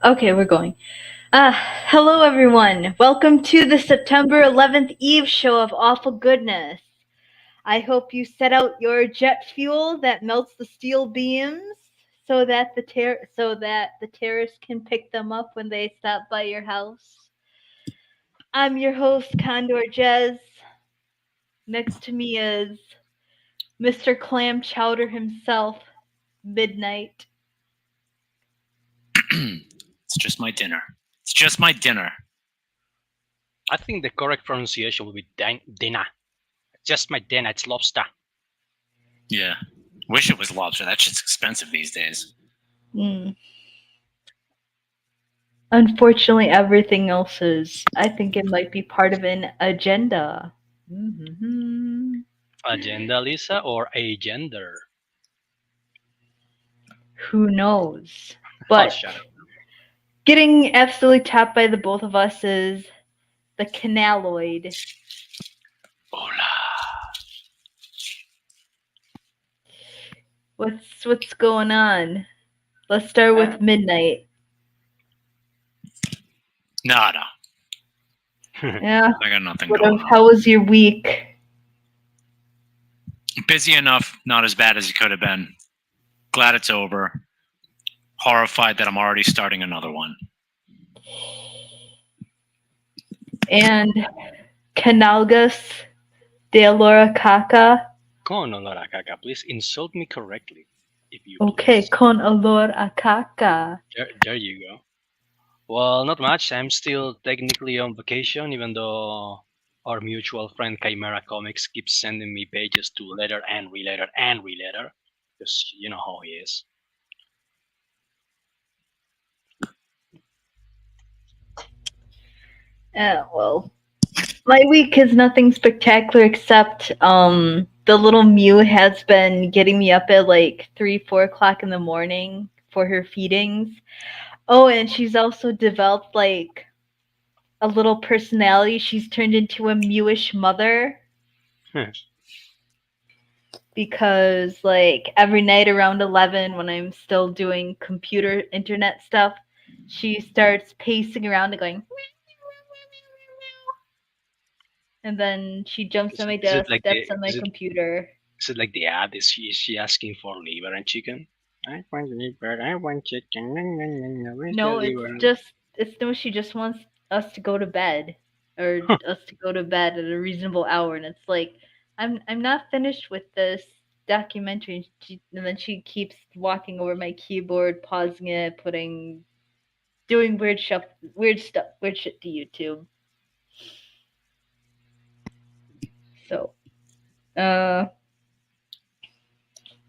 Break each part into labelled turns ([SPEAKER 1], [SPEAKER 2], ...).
[SPEAKER 1] Okay, we're going. Hello everyone. Welcome to the September 11th Eve show of Awful Goodness. I hope you set out your jet fuel that melts the steel beams so that the terrorists can pick them up when they stop by your house. I'm your host, Condor Jez. Next to me is Mr. Clam Chowder himself, Midnight.
[SPEAKER 2] It's just my dinner. It's just my dinner.
[SPEAKER 3] I think the correct pronunciation would be dinner. Just my dinner. It's lobster.
[SPEAKER 2] Yeah. Wish it was lobster. That shit's expensive these days.
[SPEAKER 1] Unfortunately, everything else is. I think it might be part of an agenda. Mm-hmm.
[SPEAKER 3] Agenda, Lisa, or agender?
[SPEAKER 1] Who knows?
[SPEAKER 3] Oh,
[SPEAKER 1] But
[SPEAKER 3] shut up.
[SPEAKER 1] getting absolutely tapped by the both of us is the canaloid.
[SPEAKER 2] Hola.
[SPEAKER 1] What's going on? Let's start with Midnight.
[SPEAKER 2] Nada.
[SPEAKER 1] Yeah.
[SPEAKER 2] I got nothing going on.
[SPEAKER 1] How was your week?
[SPEAKER 2] Busy enough, not as bad as it could have been. Glad it's over. Horrified that I'm already starting another one.
[SPEAKER 1] And Canalgas de Laura Caca.
[SPEAKER 3] Con olor a caca. Please insult me correctly, if you
[SPEAKER 1] Okay,
[SPEAKER 3] please.
[SPEAKER 1] con olor a caca.
[SPEAKER 3] There you go. Well, not much. I'm still technically on vacation, even though our mutual friend Chimera Comics keeps sending me pages to letter and relater and relater. Because you know how he is.
[SPEAKER 1] Well, my week is nothing spectacular except the little Mew has been getting me up at like 3-4 o'clock in the morning for her feedings. Oh, and she's also developed like a little personality. She's turned into a Mewish mother. Because like every night around 11 when I'm still doing computer internet stuff, she starts pacing around and going, and then she jumps on my desk, steps on my computer.
[SPEAKER 3] Is it like the ad? Is she asking for liver and chicken? I want liver. I want chicken.
[SPEAKER 1] No, she just wants us to go to bed, or us to go to bed at a reasonable hour, and it's like I'm not finished with this documentary. And then she keeps walking over my keyboard, pausing it, doing weird shit to YouTube. So,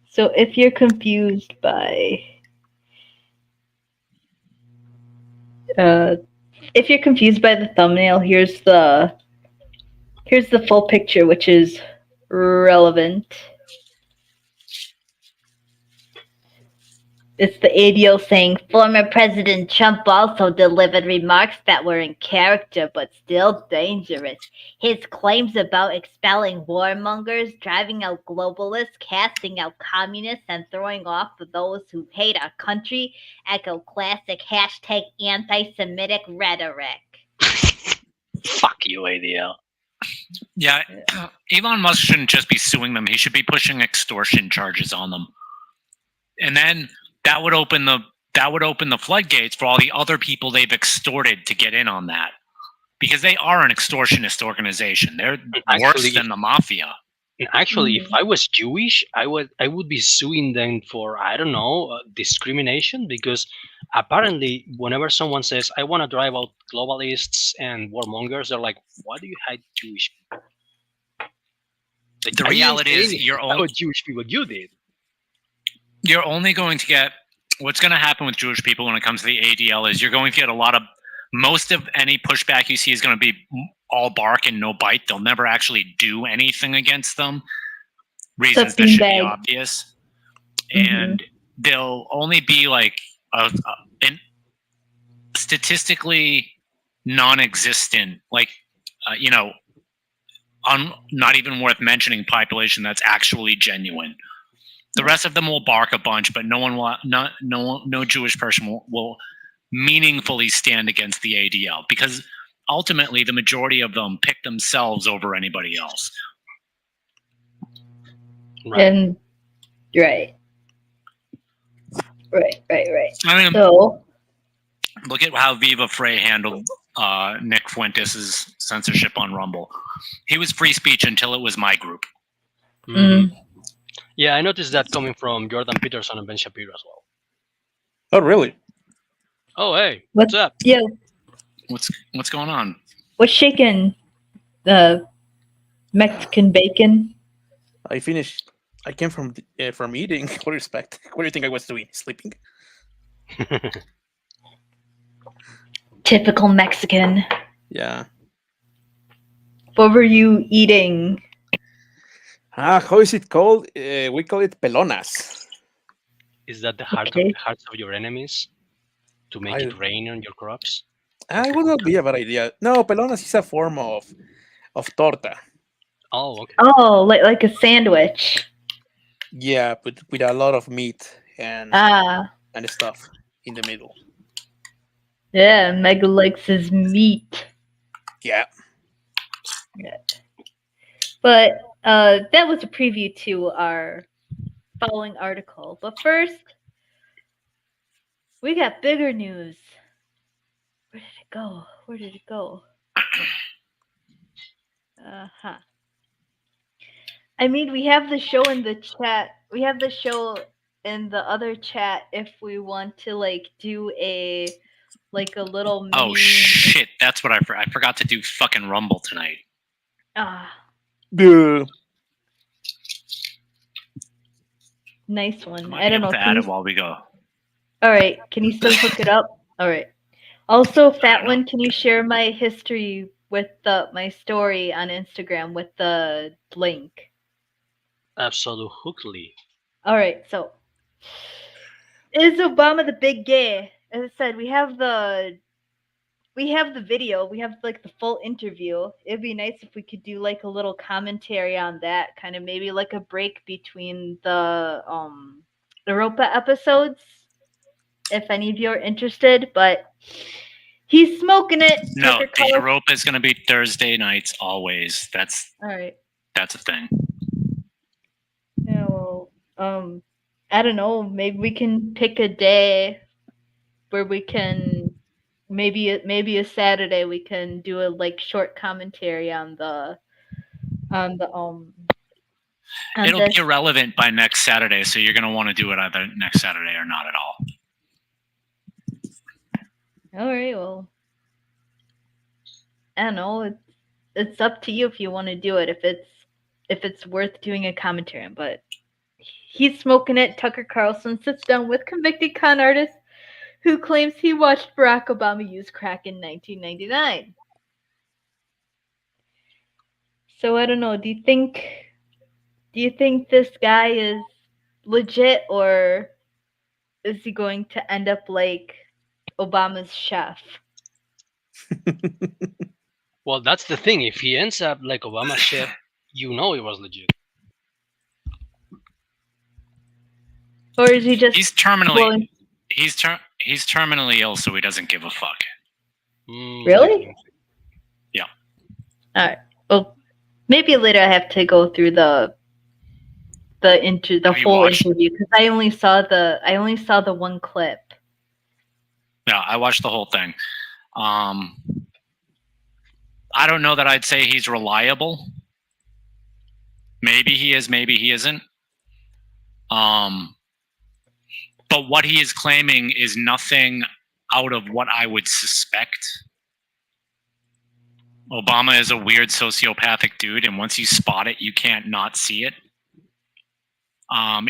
[SPEAKER 1] so if you're confused by the thumbnail, here's the full picture, which is relevant. It's the ADL saying, former President Trump also delivered remarks that were in character but still dangerous. His claims about expelling warmongers, driving out globalists, casting out communists, and throwing off those who hate our country echo classic hashtag anti-Semitic rhetoric.
[SPEAKER 3] Fuck you, ADL.
[SPEAKER 2] Yeah, Elon Musk shouldn't just be suing them. He should be pushing extortion charges on them. And then that would open the floodgates for all the other people they've extorted to get in on that, because they are an extortionist organization. They're worse than the mafia.
[SPEAKER 3] Actually, if I was Jewish, I would be suing them for, I don't know, discrimination, because apparently whenever someone says I want to drive out globalists and warmongers, they're like, why do you hate Jewish people? Like,
[SPEAKER 2] the reality is you're
[SPEAKER 3] only Jewish people you did.
[SPEAKER 2] You're only going to get what's going to happen with Jewish people when it comes to the ADL is you're going to get most of any pushback you see is going to be all bark and no bite. They'll never actually do anything against them. Reasons that should be obvious. And they'll only be like an statistically non-existent, like, not even worth mentioning population that's actually genuine. The rest of them will bark a bunch, but no Jewish person will meaningfully stand against the ADL, because ultimately the majority of them pick themselves over anybody else.
[SPEAKER 3] Right.
[SPEAKER 1] And right.
[SPEAKER 2] I mean,
[SPEAKER 1] So
[SPEAKER 2] look at how Viva Frey handled Nick Fuentes' censorship on Rumble. He was free speech until it was my group.
[SPEAKER 3] Mhm. Yeah, I noticed that coming from Jordan Peterson and Ben Shapiro as well.
[SPEAKER 4] Oh, really?
[SPEAKER 3] Oh, hey, what's up?
[SPEAKER 1] Yeah,
[SPEAKER 2] What's going on?
[SPEAKER 1] what's shaking? The Mexican bacon.
[SPEAKER 4] I finished. I came from eating. What do you expect? What do you think I was doing? Sleeping?
[SPEAKER 1] Typical Mexican.
[SPEAKER 4] Yeah.
[SPEAKER 1] What were you eating?
[SPEAKER 4] How is it called? We call it pelonas.
[SPEAKER 3] Is that the
[SPEAKER 1] Okay.
[SPEAKER 3] hearts of your enemies to make
[SPEAKER 4] I-
[SPEAKER 3] it rain on your crops?
[SPEAKER 4] It would not be a bad idea. No, pelonas is a form of torta.
[SPEAKER 3] Oh, okay.
[SPEAKER 1] Oh, like a sandwich.
[SPEAKER 4] Yeah, but with a lot of meat and
[SPEAKER 1] Ah,
[SPEAKER 4] stuff in the middle.
[SPEAKER 1] yeah. Mega likes his meat.
[SPEAKER 4] Yeah.
[SPEAKER 1] But that was a preview to our following article. But first, we got bigger news. Where did it go? Where did it go? Uh-huh. I mean, we have the show in the chat. We have the show in the other chat if we want to do a little mini.
[SPEAKER 2] Oh shit! That's what I forgot to do. Fucking Rumble tonight.
[SPEAKER 1] Ah,
[SPEAKER 4] Duh.
[SPEAKER 1] nice one.
[SPEAKER 2] Might
[SPEAKER 1] I
[SPEAKER 2] be
[SPEAKER 1] don't
[SPEAKER 2] able
[SPEAKER 1] know.
[SPEAKER 2] to add it while we go.
[SPEAKER 1] All right, can you still hook it up? All right. Also, Fat
[SPEAKER 2] don't know.
[SPEAKER 1] One, can you share my history with my story on Instagram with the link?
[SPEAKER 3] Absolutely.
[SPEAKER 1] All right, so is Obama the big gay? As I said, we have the video. We have the full interview. It'd be nice if we could do a little commentary on that, kind of maybe a break between the Europa episodes, if any of you are interested. But he's smoking it.
[SPEAKER 2] No,
[SPEAKER 1] Tucker
[SPEAKER 2] the
[SPEAKER 1] Carlson.
[SPEAKER 2] Europa is going to be Thursday nights always. That's
[SPEAKER 1] All right.
[SPEAKER 2] a thing.
[SPEAKER 1] Yeah, well, I don't know. Maybe we can pick a day where we can maybe a Saturday we can do a short commentary on the on
[SPEAKER 2] It'll
[SPEAKER 1] this.
[SPEAKER 2] be irrelevant by next Saturday, so you're going to want to do it either next Saturday or not at all.
[SPEAKER 1] All right. Well, I don't know. It's up to you if you want to do it. If it's worth doing a commentary on, but he's smoking it. Tucker Carlson sits down with convicted con artist who claims he watched Barack Obama use crack in 1999. So I don't know. Do you think this guy is legit, or is he going to end up like Obama's chef?
[SPEAKER 3] Well, that's the thing. If he ends up like Obama's chef, you know it was legit.
[SPEAKER 1] Or is he just
[SPEAKER 2] He's terminally
[SPEAKER 1] blowing-
[SPEAKER 2] he's terminally ill, so he doesn't give a fuck.
[SPEAKER 1] Really?
[SPEAKER 2] Yeah.
[SPEAKER 1] All right. Well, maybe later I have to go through the
[SPEAKER 2] Have you
[SPEAKER 1] full
[SPEAKER 2] watched-
[SPEAKER 1] interview because I only saw the one clip.
[SPEAKER 2] Yeah, I watched the whole thing. I don't know that I'd say he's reliable. Maybe he is, maybe he isn't. But what he is claiming is nothing out of what I would suspect. Obama is a weird sociopathic dude, and once you spot it, you can't not see it.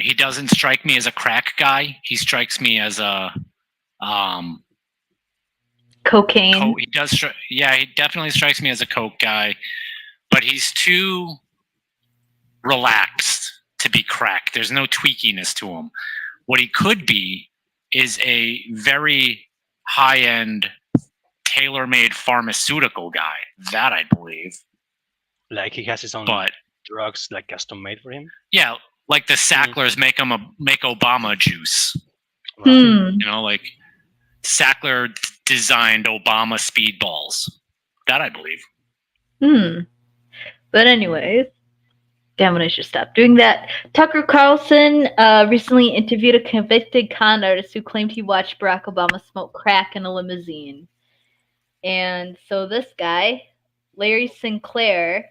[SPEAKER 2] He doesn't strike me as a crack guy. He strikes me as a
[SPEAKER 1] Cocaine.
[SPEAKER 2] he definitely strikes me as a coke guy, but he's too relaxed to be crack. There's no tweakiness to him. What he could be is a very high-end, tailor-made pharmaceutical guy. That I believe.
[SPEAKER 3] Like he has his own
[SPEAKER 2] But
[SPEAKER 3] drugs like custom made for him.
[SPEAKER 2] yeah, like the Sacklers make Obama juice.
[SPEAKER 3] Right.
[SPEAKER 1] Hmm.
[SPEAKER 2] You know, like Sackler designed Obama speedballs. That I believe.
[SPEAKER 1] But anyways, damn it, I should stop doing that. Tucker Carlson recently interviewed a convicted con artist who claimed he watched Barack Obama smoke crack in a limousine. And so this guy, Larry Sinclair,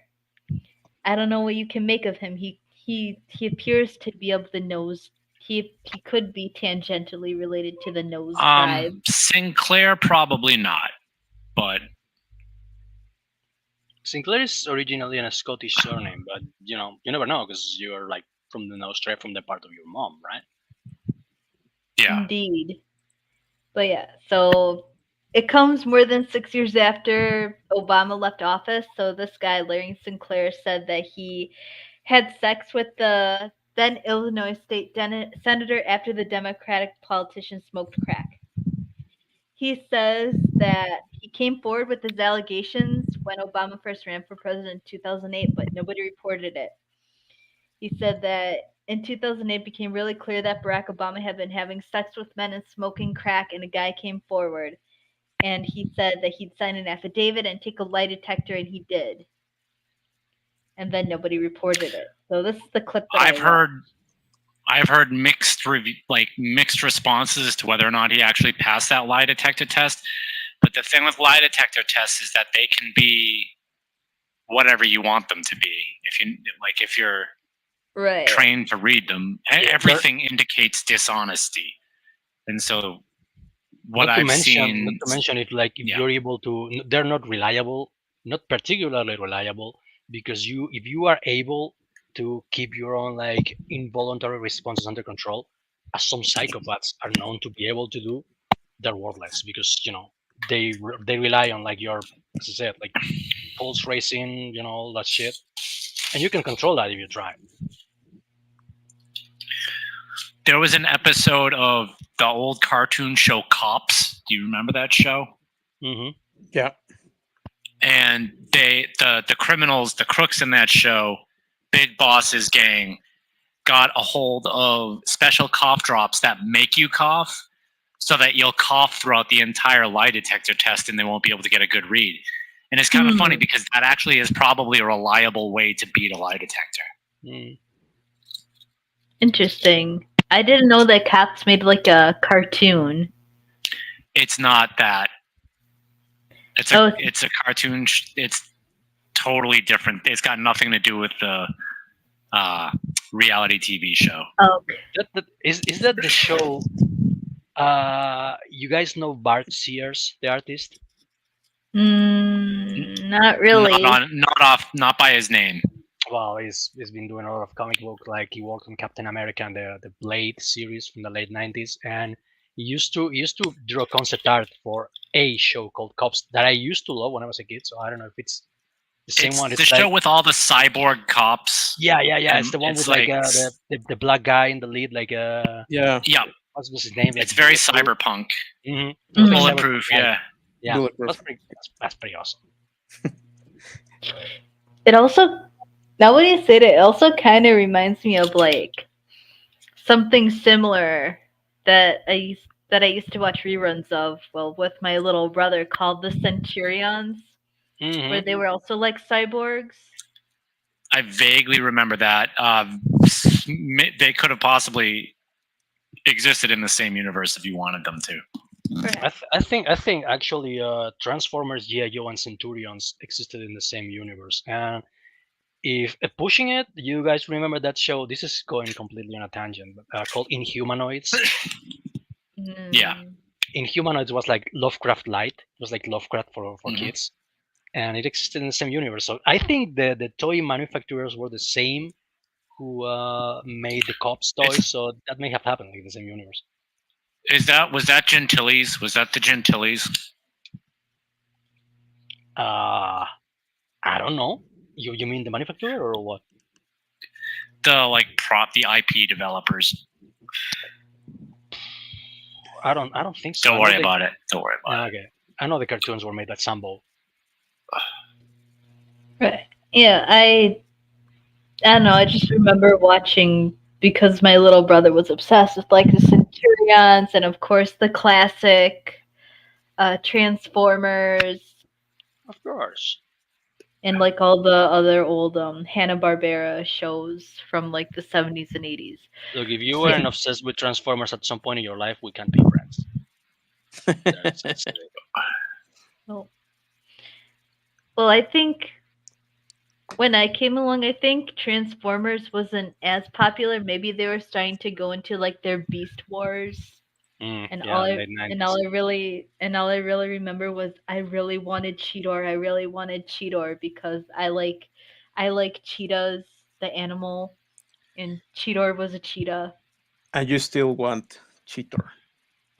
[SPEAKER 1] I don't know what you can make of him. He appears to be of the nose. He could be tangentially related to the nose tribe.
[SPEAKER 2] Sinclair probably not, but
[SPEAKER 3] Sinclair is originally a Scottish surname, but you never know because you're like from the nose tribe from the part of your mom, right?
[SPEAKER 2] yeah.
[SPEAKER 1] Indeed. But yeah, so it comes more than 6 years after Obama left office. So this guy, Larry Sinclair, said that he had sex with the then Illinois state senator after the Democratic politician smoked crack. He says that he came forward with his allegations when Obama first ran for president in 2008, but nobody reported it. He said that in 2008 it became really clear that Barack Obama had been having sex with men and smoking crack, and a guy came forward. And he said that he'd sign an affidavit and take a lie detector, and he did. And then nobody reported it. So this is the clip that
[SPEAKER 2] I've heard mixed responses as to whether or not he actually passed that lie detector test. But the thing with lie detector tests is that they can be whatever you want them to be. If you're
[SPEAKER 1] right.
[SPEAKER 2] trained to read them, everything indicates dishonesty. And so what I've seen,
[SPEAKER 3] not to mention if you're able to, they're not reliable, not particularly reliable, because if you are able to keep your own involuntary responses under control, as some psychopaths are known to be able to do, they're worthless because they rely on your, as I said, pulse racing, all that shit, and you can control that if you try.
[SPEAKER 2] There was an episode of the old cartoon show Cops. Do you remember that show?
[SPEAKER 3] Mm-hmm.
[SPEAKER 4] Yeah.
[SPEAKER 2] And the criminals, the crooks in that show, Big Boss's gang, got a hold of special cough drops that make you cough so that you'll cough throughout the entire lie detector test and they won't be able to get a good read. And it's kind of funny because that actually is probably a reliable way to beat a lie detector.
[SPEAKER 3] Mm.
[SPEAKER 1] Interesting. I didn't know that Cops made a cartoon.
[SPEAKER 2] It's not that. It's a cartoon. It's totally different. It's got nothing to do with the reality TV show.
[SPEAKER 1] Oh.
[SPEAKER 3] Is that the show? You guys know Bart Sears, the artist?
[SPEAKER 1] Not really.
[SPEAKER 2] Not by his name.
[SPEAKER 3] Well, he's been doing a lot of comic book. He worked on Captain America and the Blade series from the late 90s, and he used to draw concept art for a show called Cops that I used to love when I was a kid. So I don't know if it's the same one.
[SPEAKER 2] It's the show with all the cyborg cops.
[SPEAKER 3] Yeah. It's the one with the black guy in the lead.
[SPEAKER 4] Yeah.
[SPEAKER 3] What's his name?
[SPEAKER 2] It's very cyberpunk.
[SPEAKER 3] Mm-hmm.
[SPEAKER 2] Bulletproof. Yeah.
[SPEAKER 3] Bulletproof. That's pretty awesome.
[SPEAKER 1] It also, now when you say it, it also kind of reminds me of something similar that I used to watch reruns of, with my little brother, called The Centurions, where they were also cyborgs.
[SPEAKER 2] I vaguely remember that. They could have possibly existed in the same universe if you wanted them to.
[SPEAKER 3] Right. I think actually Transformers, G.I. Joe, and Centurions existed in the same universe. And if pushing it, you guys remember that show? This is going completely on a tangent, but called Inhumanoids.
[SPEAKER 2] Yeah.
[SPEAKER 3] Inhumanoids was like Lovecraft Light. It was like Lovecraft for kids, and it existed in the same universe. So I think the toy manufacturers were the same who made the Cops toys. So that may have happened in the same universe.
[SPEAKER 2] Was that Gentiles? Was that the Gentiles?
[SPEAKER 3] I don't know. You mean the manufacturer or what?
[SPEAKER 2] The the IP developers.
[SPEAKER 3] I don't think so.
[SPEAKER 2] Don't worry about it. Don't worry about it.
[SPEAKER 3] Okay. I know the cartoons were made at Sambo.
[SPEAKER 1] Right. Yeah, I don't know. I just remember watching, because my little brother was obsessed with the Centurions, and of course the classic Transformers,
[SPEAKER 3] Of course.
[SPEAKER 1] and like all the other old Hanna-Barbera shows from like the 70s and 80s.
[SPEAKER 3] Look, if you
[SPEAKER 1] Yeah.
[SPEAKER 3] weren't obsessed with Transformers at some point in your life, we can't be friends. That's it.
[SPEAKER 1] Well, well, I think when I came along, I think Transformers wasn't as popular. Maybe they were starting to go into like their Beast Wars. And
[SPEAKER 3] Yeah, late
[SPEAKER 1] and
[SPEAKER 3] 90s.
[SPEAKER 1] all I really remember was I really wanted Cheetor. I really wanted Cheetor because I like cheetahs, the animal, and Cheetor was a cheetah.
[SPEAKER 4] And you still want Cheetor.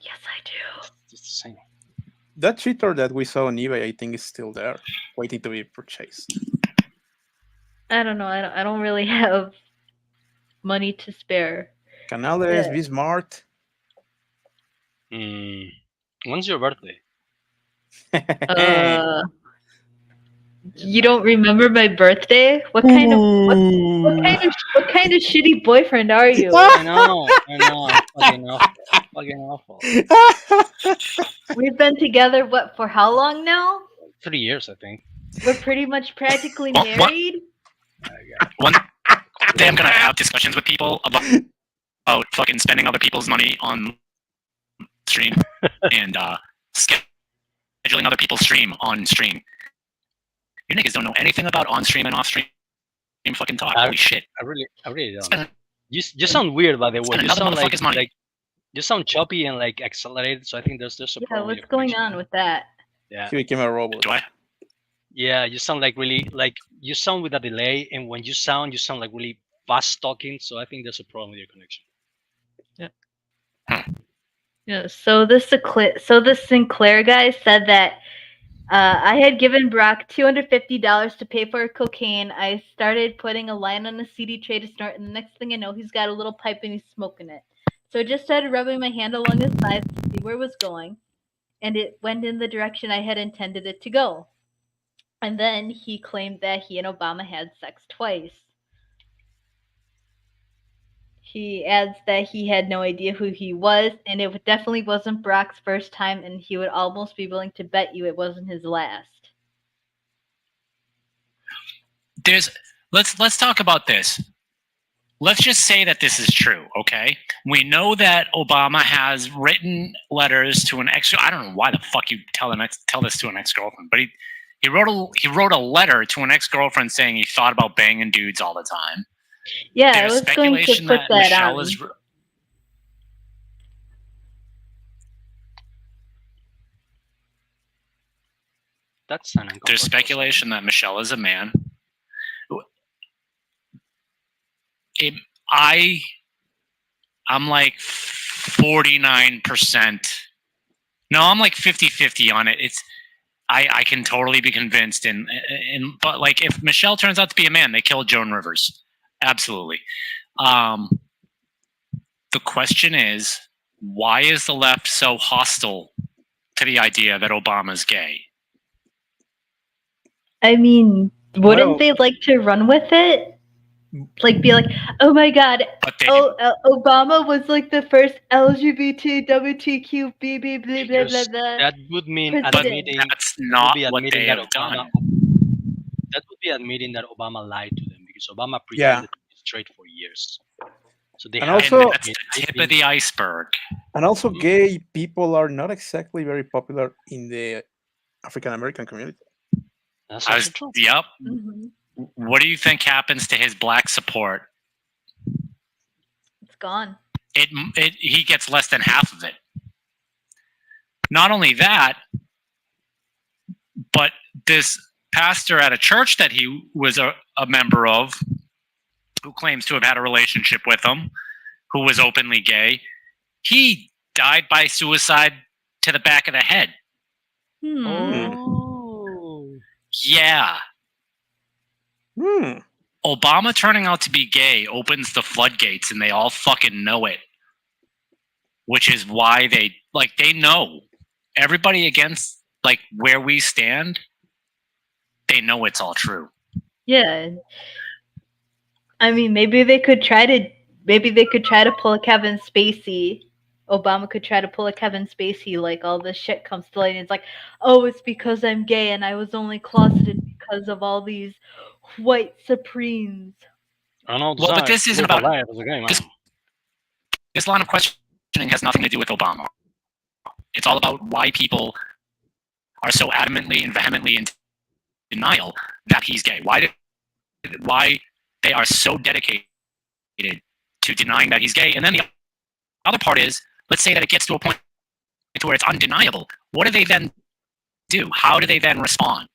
[SPEAKER 1] Yes, I do.
[SPEAKER 3] It's the same.
[SPEAKER 4] That Cheetor that we saw on eBay, I think, is still there, waiting to be purchased.
[SPEAKER 1] I don't know. I don't really have money to spare.
[SPEAKER 4] Canales,
[SPEAKER 1] Yeah.
[SPEAKER 4] be smart.
[SPEAKER 3] When's your birthday?
[SPEAKER 1] You don't remember my birthday? What kind of shitty boyfriend are you?
[SPEAKER 3] I know. Fucking awful.
[SPEAKER 1] We've been together what for how long now?
[SPEAKER 3] 3 years, I think.
[SPEAKER 1] We're pretty much practically
[SPEAKER 2] Well, what-
[SPEAKER 1] married.
[SPEAKER 2] One day I'm gonna have discussions with people about fucking spending other people's money on stream and scheduling other people's stream on stream. You niggas don't know anything about on stream and off stream fucking talk. Holy shit!
[SPEAKER 3] I really don't.
[SPEAKER 2] Spend-
[SPEAKER 3] You sound weird, by the way.
[SPEAKER 2] spend
[SPEAKER 3] You
[SPEAKER 2] another
[SPEAKER 3] sound
[SPEAKER 2] motherfucker's money.
[SPEAKER 3] like you sound choppy and like accelerated. So I think there's a
[SPEAKER 1] Yeah,
[SPEAKER 3] problem. with
[SPEAKER 1] what's
[SPEAKER 3] your
[SPEAKER 1] going
[SPEAKER 3] connection.
[SPEAKER 1] on with that?
[SPEAKER 3] Yeah,
[SPEAKER 4] He became a robot.
[SPEAKER 2] Do I?
[SPEAKER 3] yeah. You sound like really like you sound with a delay, and when you sound like really fast talking. So I think there's a problem with your connection.
[SPEAKER 1] Yeah. So this Sinclair guy said that I had given Brock $250 to pay for cocaine. I started putting a line on the CD tray to snort, and the next thing I know, he's got a little pipe and he's smoking it. So I just started rubbing my hand along his thighs to see where it was going, and it went in the direction I had intended it to go. And then he claimed that he and Obama had sex twice. He adds that he had no idea who he was, and it definitely wasn't Brock's first time, and he would almost be willing to bet you it wasn't his last.
[SPEAKER 2] Let's talk about this. Let's just say that this is true, okay? We know that Obama has written letters to an ex. I don't know why the fuck you tell this to an ex-girlfriend, but he wrote a letter to an ex-girlfriend saying he thought about banging dudes all the time.
[SPEAKER 1] Yeah,
[SPEAKER 2] There's
[SPEAKER 1] I was going to
[SPEAKER 2] speculation
[SPEAKER 1] put that
[SPEAKER 2] Michelle
[SPEAKER 1] on.
[SPEAKER 2] is.
[SPEAKER 3] That's an uncomfortable.
[SPEAKER 2] There's speculation that Michelle is a man. I'm like 49%. No, I'm like 50-50 on it. I can totally be convinced but like if Michelle turns out to be a man, they kill Joan Rivers. Absolutely. The question is, why is the left so hostile to the idea that Obama's gay?
[SPEAKER 1] I mean, wouldn't
[SPEAKER 4] Well-
[SPEAKER 1] they like to run with it? Like, be like, oh my god,
[SPEAKER 2] But they
[SPEAKER 1] Obama was like the first LGBT, WTQ, blah, blah, blah, blah,
[SPEAKER 3] Because
[SPEAKER 1] blah.
[SPEAKER 3] that would mean
[SPEAKER 1] President.
[SPEAKER 3] admitting
[SPEAKER 2] that's not
[SPEAKER 3] be
[SPEAKER 2] what
[SPEAKER 3] admitting
[SPEAKER 2] they
[SPEAKER 3] that
[SPEAKER 2] have
[SPEAKER 3] Obama.
[SPEAKER 2] done.
[SPEAKER 3] That would be admitting that Obama lied to them because Obama
[SPEAKER 4] Yeah.
[SPEAKER 3] pretended to be straight for years. So they
[SPEAKER 4] And
[SPEAKER 3] have
[SPEAKER 4] also-
[SPEAKER 2] And that's the tip of the iceberg.
[SPEAKER 4] And also, gay people are not exactly very popular in the African American community.
[SPEAKER 3] That's also true.
[SPEAKER 2] Yep.
[SPEAKER 1] Mhm.
[SPEAKER 2] What do you think happens to his black support?
[SPEAKER 1] It's gone.
[SPEAKER 2] He gets less than half of it. Not only that, but this pastor at a church that he was a member of, who claims to have had a relationship with him, who was openly gay, he died by suicide to the back of the head.
[SPEAKER 3] Oh.
[SPEAKER 2] Yeah.
[SPEAKER 4] Hmm.
[SPEAKER 2] Obama turning out to be gay opens the floodgates and they all fucking know it. Which is why they know. Everybody against like where we stand, they know it's all true.
[SPEAKER 1] Yeah. I mean, maybe they could try to pull a Kevin Spacey Obama could try to pull a Kevin Spacey, like all this shit comes to light, and it's like, oh, it's because I'm gay and I was only closeted because of all these white supremes.
[SPEAKER 3] Well,
[SPEAKER 2] but this isn't about
[SPEAKER 3] as a gay man.
[SPEAKER 2] this line of questioning has nothing to do with Obama. It's all about why people are so adamantly and vehemently in denial that he's gay. Why they are so dedicated to denying that he's gay. And then the other part is, let's say that it gets to a point where it's undeniable. What do they then do? How do they then respond?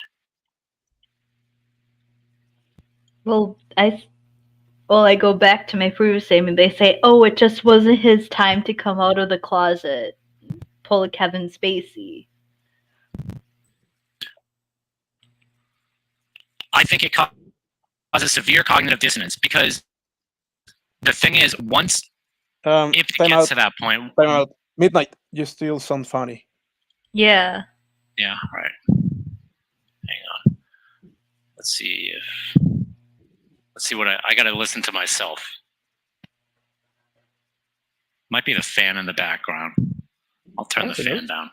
[SPEAKER 1] Well, I go back to my previous statement. They say, oh, it just wasn't his time to come out of the closet. Pull a Kevin Spacey.
[SPEAKER 2] I think it causes severe cognitive dissonance because the thing is, once if it gets to that point,
[SPEAKER 4] time out. Midnight, you still sound funny.
[SPEAKER 1] Yeah.
[SPEAKER 2] Yeah, right. Hang on. Let's see what I gotta listen to myself. Might be the fan in the background. I'll turn the fan down.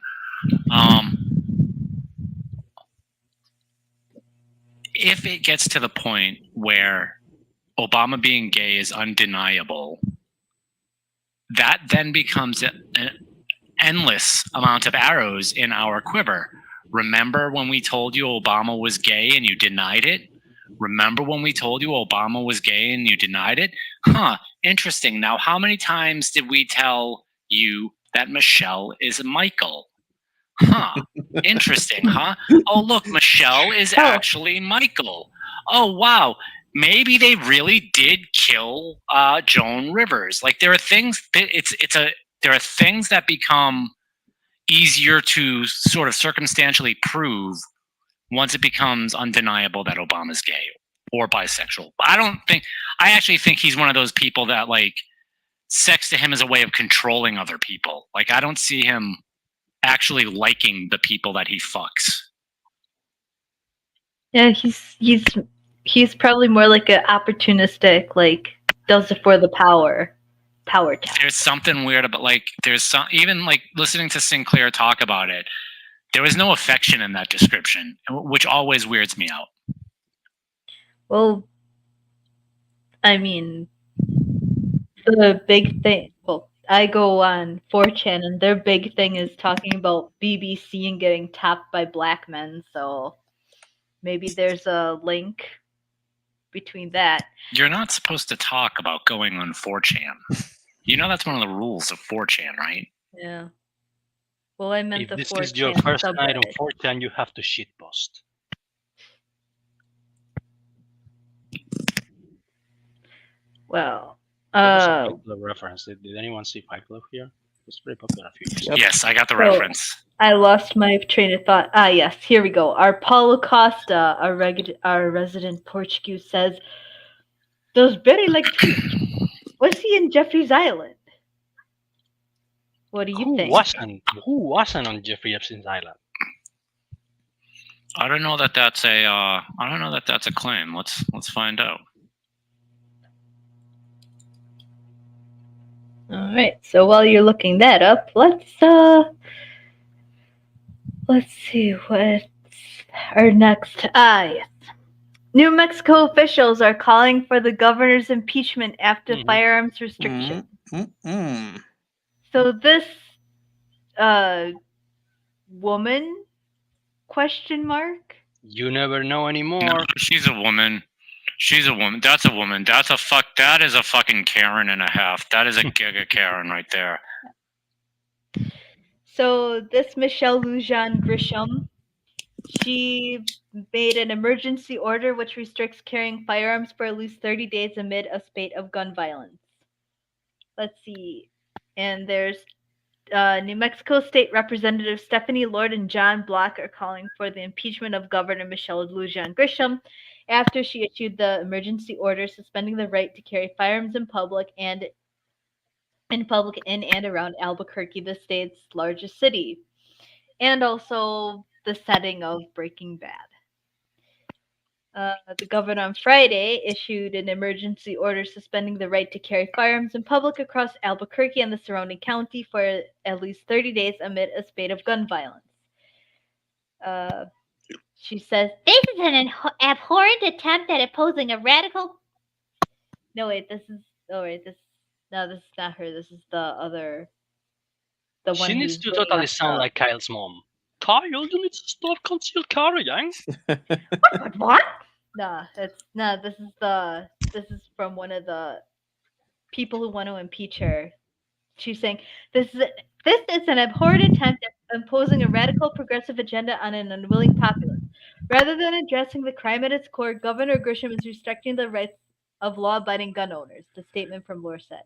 [SPEAKER 2] If it gets to the point where Obama being gay is undeniable, that then becomes an endless amount of arrows in our quiver. Remember when we told you Obama was gay and you denied it? Remember when we told you Obama was gay and you denied it? Huh, interesting. Now, how many times did we tell you that Michelle is Michael? Huh, interesting, huh? Oh, look, Michelle is actually Michael. Oh, wow. Maybe they really did kill Joan Rivers. Like, there are things. There are things that become easier to sort of circumstantially prove once it becomes undeniable that Obama's gay or bisexual. I actually think he's one of those people that, like, sex to him is a way of controlling other people. Like, I don't see him actually liking the people that he fucks.
[SPEAKER 1] Yeah, he's probably more like an opportunistic, like, does it for the power tap.
[SPEAKER 2] There's something weird about, like, even like listening to Sinclair talk about it, there was no affection in that description, which always weirds me out.
[SPEAKER 1] Well, I mean, the big thing. Well, I go on 4chan, and their big thing is talking about BBC and getting tapped by black men. So maybe there's a link between that.
[SPEAKER 2] You're not supposed to talk about going on 4chan. You know that's one of the rules of 4chan, right?
[SPEAKER 1] Yeah. Well, I meant
[SPEAKER 3] If
[SPEAKER 1] the
[SPEAKER 3] this
[SPEAKER 1] 4chan
[SPEAKER 3] is your first night on
[SPEAKER 1] subreddit.
[SPEAKER 3] 4chan, you have to shitpost.
[SPEAKER 1] Well,
[SPEAKER 3] That was a popular reference. Did anyone see Fight Club here? It was pretty popular a few years ago.
[SPEAKER 2] Yes, I got the reference.
[SPEAKER 1] I lost my train of thought. Ah, yes, here we go. Our Paulo Costa, our resident Portuguese, says, "Those very like tweets. Was he in Jeffrey's Island? What do you think?"
[SPEAKER 3] Who wasn't on Jeffrey Epstein's island?
[SPEAKER 2] I don't know that that's a claim. Let's find out.
[SPEAKER 1] All right. So while you're looking that up, let's see what's our next. Yes. New Mexico officials are calling for the governor's impeachment after firearms restriction. So this woman, question mark?
[SPEAKER 3] You never know anymore.
[SPEAKER 2] No, she's a woman. She's a woman. That's a woman. That is a fucking Karen and a half. That is a giga Karen right there.
[SPEAKER 1] So this Michelle Lujan Grisham, she made an emergency order which restricts carrying firearms for at least 30 days amid a spate of gun violence. Let's see. And there's New Mexico State Representatives Stephanie Lord and John Block are calling for the impeachment of Governor Michelle Lujan Grisham after she issued the emergency order suspending the right to carry firearms in public in and around Albuquerque, the state's largest city, and also the setting of Breaking Bad. The governor on Friday issued an emergency order suspending the right to carry firearms in public across Albuquerque and the surrounding county for at least 30 days amid a spate of gun violence. She says, "This is an abhorrent attempt at opposing a radical." No, wait, this is. Oh, wait, this. No, this is not her. This is the other. The one
[SPEAKER 3] She needs
[SPEAKER 1] who's
[SPEAKER 3] to
[SPEAKER 1] bringing
[SPEAKER 3] totally
[SPEAKER 1] up
[SPEAKER 3] sound like Kyle's mom. Kyle, you need to stop concealed carrying.
[SPEAKER 1] What? No, it's no. This is the. This is from one of the people who want to impeach her. She's saying this is an abhorrent attempt at imposing a radical progressive agenda on an unwilling populace. Rather than addressing the crime at its core, Governor Grisham is restricting the rights of law-abiding gun owners. The statement from Lore said,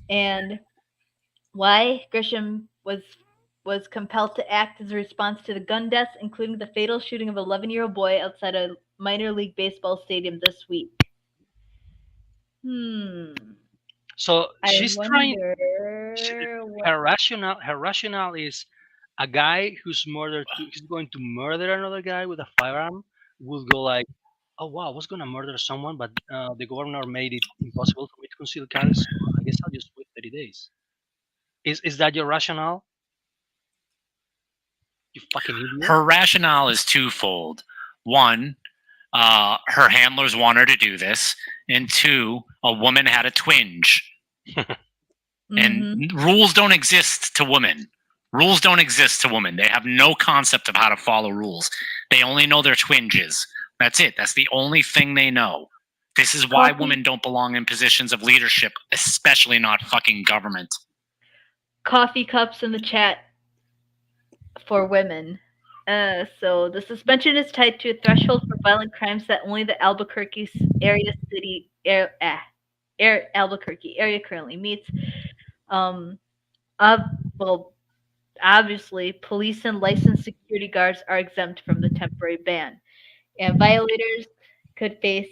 [SPEAKER 1] and why Grisham was compelled to act as a response to the gun deaths, including the fatal shooting of an 11-year-old boy outside a minor league baseball stadium this week.
[SPEAKER 3] So
[SPEAKER 1] I
[SPEAKER 3] she's trying.
[SPEAKER 1] wonder
[SPEAKER 3] Her rationale is a guy who's going to murder another guy with a firearm will go like, oh wow, I was gonna murder someone, but the governor made it impossible for me to conceal carry, so I guess I'll just wait 30 days. Is that your rationale? You fucking idiot.
[SPEAKER 2] Her rationale is twofold. One, her handlers want her to do this, and two, a woman had a twinge. And rules don't exist to women. Rules don't exist to women. They have no concept of how to follow rules. They only know their twinges. That's it. That's the only thing they know. This is why women don't belong in positions of leadership, especially not fucking government.
[SPEAKER 1] Coffee cups in the chat for women. So the suspension is tied to a threshold for violent crimes that only the Albuquerque Albuquerque area currently meets. Well, obviously, police and licensed security guards are exempt from the temporary ban, and violators could face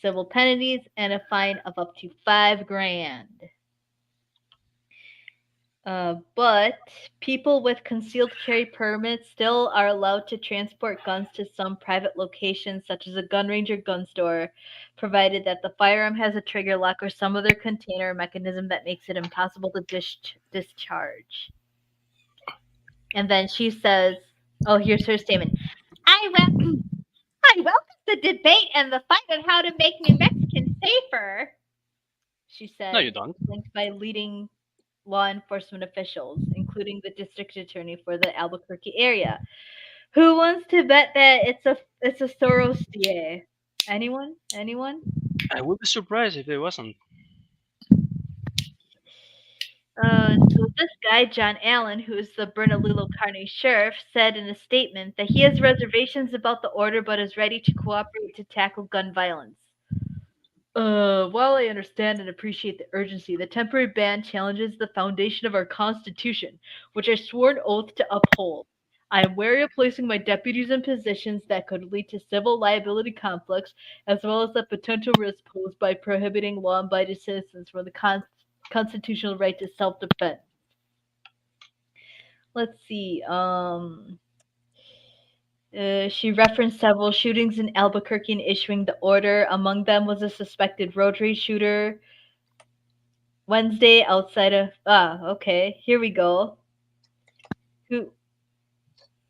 [SPEAKER 1] civil penalties and a fine of up to $5,000. But people with concealed carry permits still are allowed to transport guns to some private locations, such as a gun range or gun store, provided that the firearm has a trigger lock or some other container or mechanism that makes it impossible to discharge. And then she says, oh, here's her statement. I welcome the debate and the fight on how to make New Mexican safer, she said.
[SPEAKER 3] No, you don't.
[SPEAKER 1] Linked by leading law enforcement officials, including the district attorney for the Albuquerque area. Who wants to bet that it's a Soros DA? Anyone?
[SPEAKER 3] I would be surprised if it wasn't.
[SPEAKER 1] So this guy, John Allen, who is the Bernalillo County sheriff, said in a statement that he has reservations about the order but is ready to cooperate to tackle gun violence. While I understand and appreciate the urgency, the temporary ban challenges the foundation of our Constitution, which I swore an oath to uphold. I am wary of placing my deputies in positions that could lead to civil liability conflicts, as well as the potential risk posed by prohibiting law-abiding citizens from the constitutional right to self-defense. Let's see. She referenced several shootings in Albuquerque in issuing the order. Among them was a suspected road rage shooter Wednesday outside of. Okay, here we go.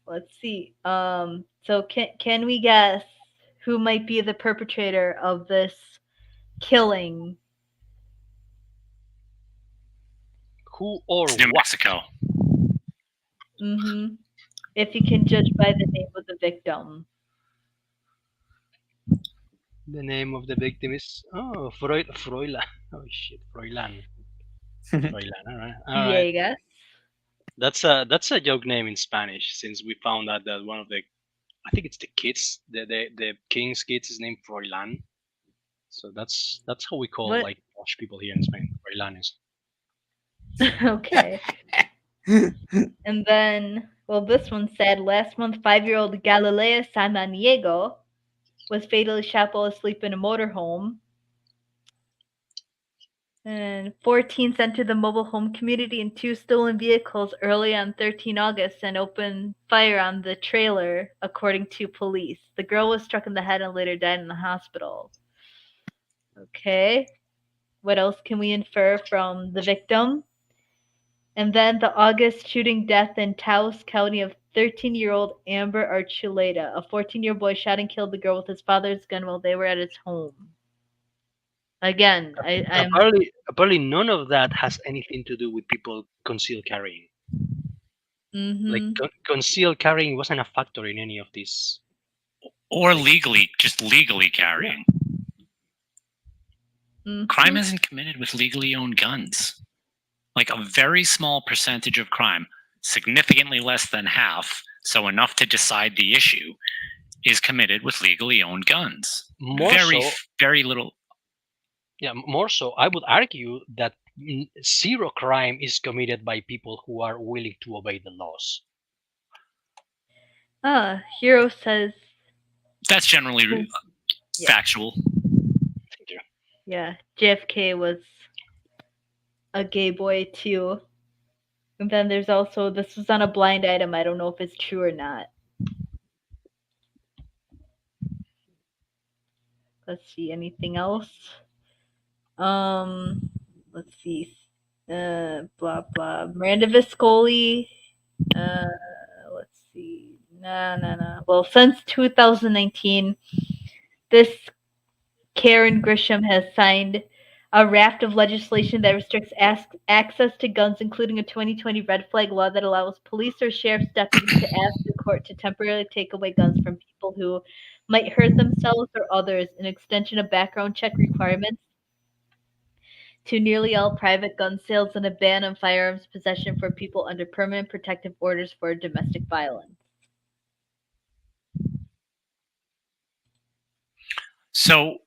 [SPEAKER 1] Let's see. So can we guess who might be the perpetrator of this killing?
[SPEAKER 3] Who or
[SPEAKER 2] It's New
[SPEAKER 3] what?
[SPEAKER 2] Mexico.
[SPEAKER 1] If you can judge by the name of the victim.
[SPEAKER 3] The name of the victim is Froilan. Oh shit, Froilan. Froilan. All right.
[SPEAKER 1] Yeah, I guess.
[SPEAKER 3] That's a joke name in Spanish, since we found out that one of the, I think it's the kids, the king's kids is named Froilan. So that's how we call like posh people here in Spain, Froilanes.
[SPEAKER 1] Okay. And then, well, this one said last month, 5-year-old Galilea Samaniego was fatally shot while asleep in a motorhome. And 14 entered the mobile home community in 2 stolen vehicles early on 13 August and opened fire on the trailer, according to police. The girl was struck in the head and later died in the hospital. Okay. What else can we infer from the victim? And then the August shooting death in Taos County of 13-year-old Amber Archuleta. A 14-year-old boy shot and killed the girl with his father's gun while they were at his home. Again, I'm
[SPEAKER 3] Apparently, none of that has anything to do with people concealed carrying. Like concealed carrying wasn't a factor in any of this.
[SPEAKER 2] Or just legally carrying. Crime isn't committed with legally owned guns. Like a very small percentage of crime, significantly less than half, so enough to decide the issue, is committed with legally owned guns. Very little.
[SPEAKER 3] Yeah, more so, I would argue that zero crime is committed by people who are willing to obey the laws.
[SPEAKER 1] Hero says
[SPEAKER 2] that's generally factual.
[SPEAKER 3] Thank you.
[SPEAKER 1] Yeah, JFK was a gay boy too. And then there's also, this was on a blind item. I don't know if it's true or not. Let's see, anything else? Let's see. Blah blah. Miranda Viscoli. Let's see. Nah. Well, since 2019, this Karen Grisham has signed a raft of legislation that restricts access to guns, including a 2020 red flag law that allows police or sheriff's deputies to ask the court to temporarily take away guns from people who might hurt themselves or others, an extension of background check requirements to nearly all private gun sales, and a ban on firearms possession for people under permanent protective orders for domestic violence.
[SPEAKER 2] So,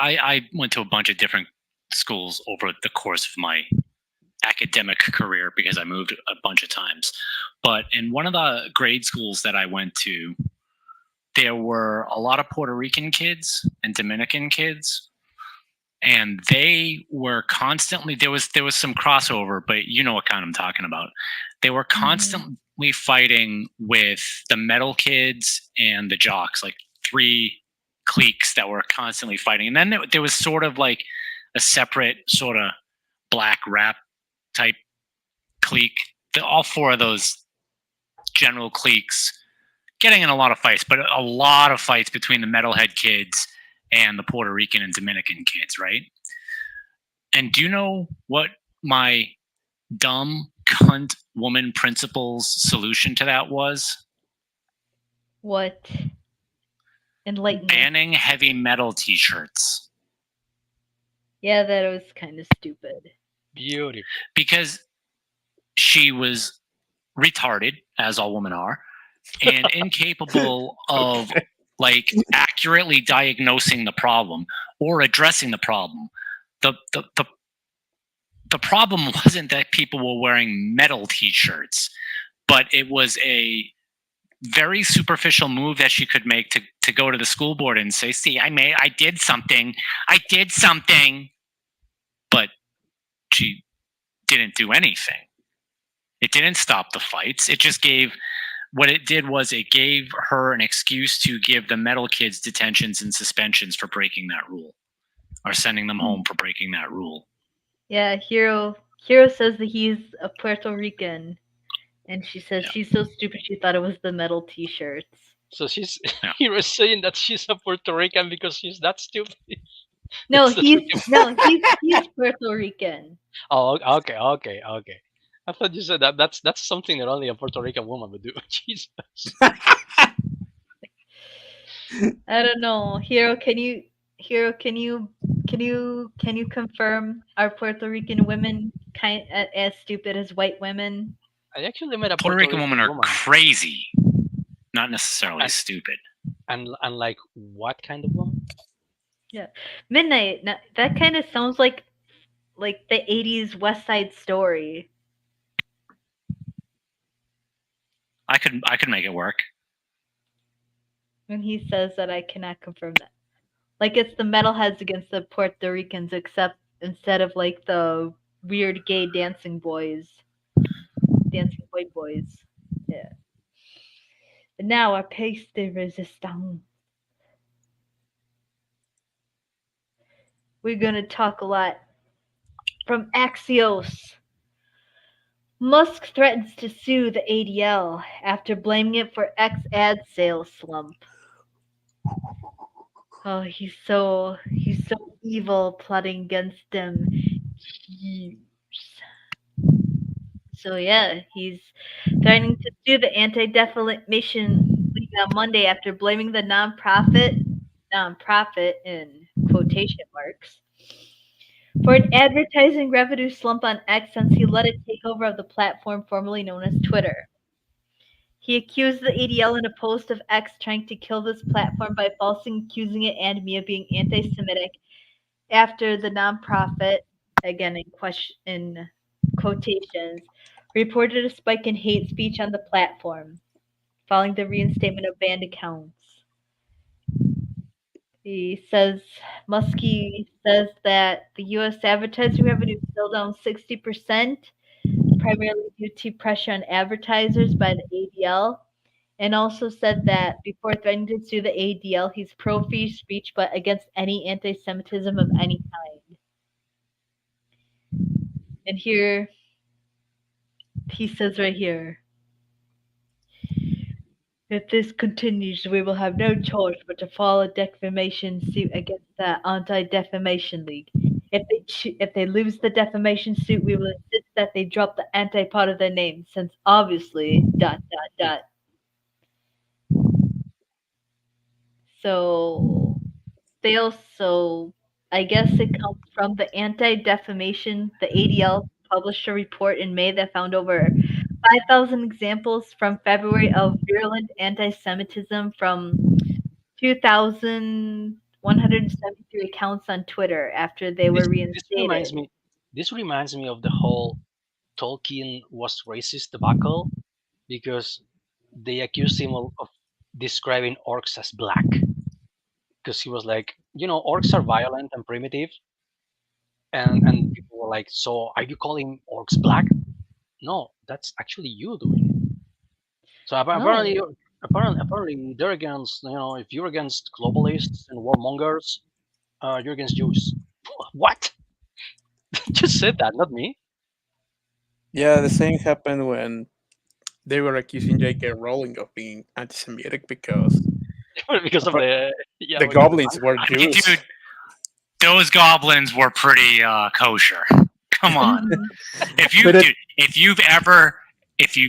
[SPEAKER 2] I went to a bunch of different schools over the course of my academic career because I moved a bunch of times. But in one of the grade schools that I went to, there were a lot of Puerto Rican kids and Dominican kids, and they were constantly, there was some crossover, but you know what kind I'm talking about. They were constantly fighting with the metal kids and the jocks, like 3 cliques that were constantly fighting. And then there was sort of like a separate sort of black rap type clique. All 4 of those general cliques getting in a lot of fights, but a lot of fights between the metalhead kids and the Puerto Rican and Dominican kids, right? And do you know what my dumb cunt woman principal's solution to that was?
[SPEAKER 1] What? Enlighten me.
[SPEAKER 2] Banning heavy metal t-shirts.
[SPEAKER 1] Yeah, that was kind of stupid.
[SPEAKER 3] Beautiful.
[SPEAKER 2] Because she was retarded, as all women are, and incapable of like accurately diagnosing the problem or addressing the problem. The problem wasn't that people were wearing metal t-shirts, but it was a very superficial move that she could make to go to the school board and say, see, I did something, but she didn't do anything. It didn't stop the fights. It just gave, what it did was it gave her an excuse to give the metal kids detentions and suspensions for breaking that rule, or sending them home for breaking that rule.
[SPEAKER 1] Yeah, Hero says that he's a Puerto Rican. And she says she's so stupid she thought it was the metal t-shirts.
[SPEAKER 3] So Hero's saying that she's a Puerto Rican because she's that stupid.
[SPEAKER 1] No, he's Puerto Rican.
[SPEAKER 3] Oh, okay. I thought you said that's something that only a Puerto Rican woman would do. Jesus.
[SPEAKER 1] I don't know. Hero, can you confirm, are Puerto Rican women as stupid as white women?
[SPEAKER 3] I actually met a
[SPEAKER 2] Puerto Rican women are crazy, not necessarily stupid.
[SPEAKER 3] And like what kind of woman?
[SPEAKER 1] Yeah, Midnight. That kind of sounds like the 80s West Side Story.
[SPEAKER 2] I could make it work.
[SPEAKER 1] And he says that I cannot confirm that. Like it's the metalheads against the Puerto Ricans, except instead of like the weird gay dancing boy boys. Yeah. And now our piece de resistance. We're gonna talk a lot from Axios. Musk threatens to sue the ADL after blaming it for X ad sales slump. Oh, he's so evil, plotting against them. So yeah, he's threatening to sue the Anti-Defamation League on Monday after blaming the nonprofit in quotation marks for an advertising revenue slump on X since he led a takeover of the platform formerly known as Twitter. He accused the ADL in a post of X trying to kill this platform by falsely accusing it and me of being anti-Semitic after the nonprofit, again in quotations, reported a spike in hate speech on the platform following the reinstatement of banned accounts. Muskie says that the U.S. advertising revenue is still down 60%, primarily due to pressure on advertisers by the ADL, and also said that before threatening to sue the ADL, he's pro-free speech but against any anti-Semitism of any kind. And here, he says right here, if this continues, we will have no choice but to file a defamation suit against the Anti-Defamation League. If they lose the defamation suit, we will insist that they drop the anti part of their name, since obviously ... So they also, I guess it comes from the Anti-Defamation. The ADL published a report in May that found over 5,000 examples from February of virulent anti-Semitism from 2,173 accounts on Twitter after they were reinstated.
[SPEAKER 3] This reminds me of the whole Tolkien was racist debacle, because they accused him of describing orcs as black, because he was like, orcs are violent and primitive, and people were like, so are you calling orcs black? No, that's actually you doing it. So apparently,
[SPEAKER 1] Oh.
[SPEAKER 3] apparently they're against, if you're against globalists and warmongers, you're against Jews. What? Just said that, not me.
[SPEAKER 4] Yeah, the same happened when they were accusing J.K. Rowling of being anti-Semitic because
[SPEAKER 3] because of
[SPEAKER 4] the
[SPEAKER 3] because
[SPEAKER 4] goblins were
[SPEAKER 2] I mean,
[SPEAKER 4] Jews.
[SPEAKER 2] dude, those goblins were pretty kosher. Come on. If you've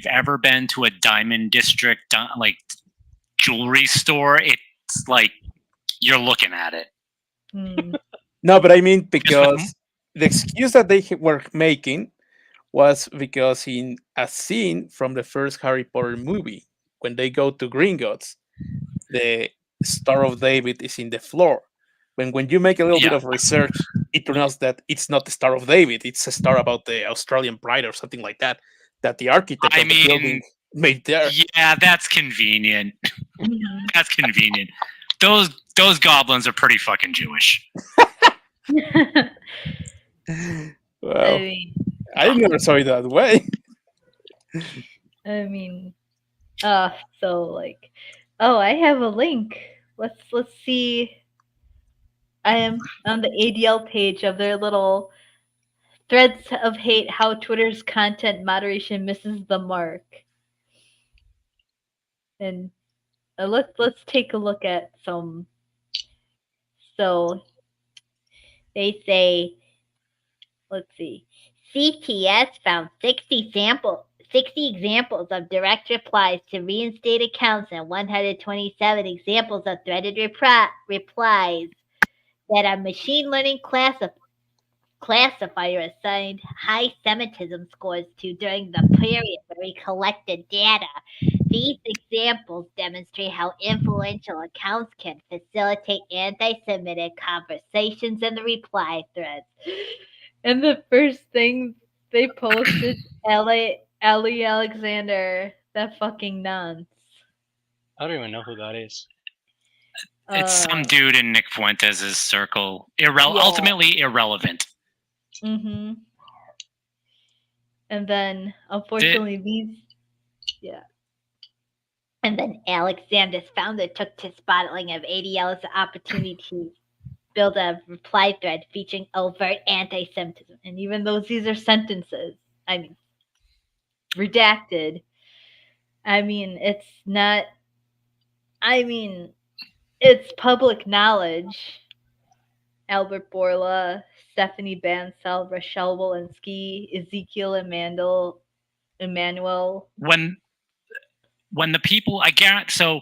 [SPEAKER 2] ever been to a Diamond District like jewelry store, it's like you're looking at it.
[SPEAKER 4] No, but I mean because the excuse that they were making was because in a scene from the first Harry Potter movie, when they go to Gringotts, the Star of David is in the floor. When you make a little bit of research, it turns out that it's not the Star of David; it's a star about the Australian Pride or something like that. That the architect of the building made there.
[SPEAKER 2] Yeah, that's convenient. That's convenient. Those goblins are pretty fucking Jewish.
[SPEAKER 4] Well, I never saw it that way.
[SPEAKER 1] I mean, so like, I have a link. Let's see. I am on the ADL page of their little threads of hate, how Twitter's content moderation misses the mark. And let's take a look at some. So they say, let's see, CTS found 60 examples of direct replies to reinstated accounts and 127 examples of threaded replies that a machine learning classifier assigned high Semitism scores to during the period where we collected data. These examples demonstrate how influential accounts can facilitate anti-Semitic conversations in the reply threads. And the first thing they posted, Ellie Alexander, that fucking nonce.
[SPEAKER 3] I don't even know who that is.
[SPEAKER 2] It's some dude in Nick Fuentes' circle. Ultimately irrelevant.
[SPEAKER 1] Mm-hmm. And then, unfortunately, yeah. And then Alexander's founder took to spotlighting of ADL as an opportunity to build a reply thread featuring overt anti-Semitism. And even though these are sentences, I mean, redacted, I mean, it's not, I mean, it's public knowledge. Albert Borla, Stephanie Bansal, Rochelle Walensky, Ezekiel Emmanuel.
[SPEAKER 2] When the people, I guarantee, so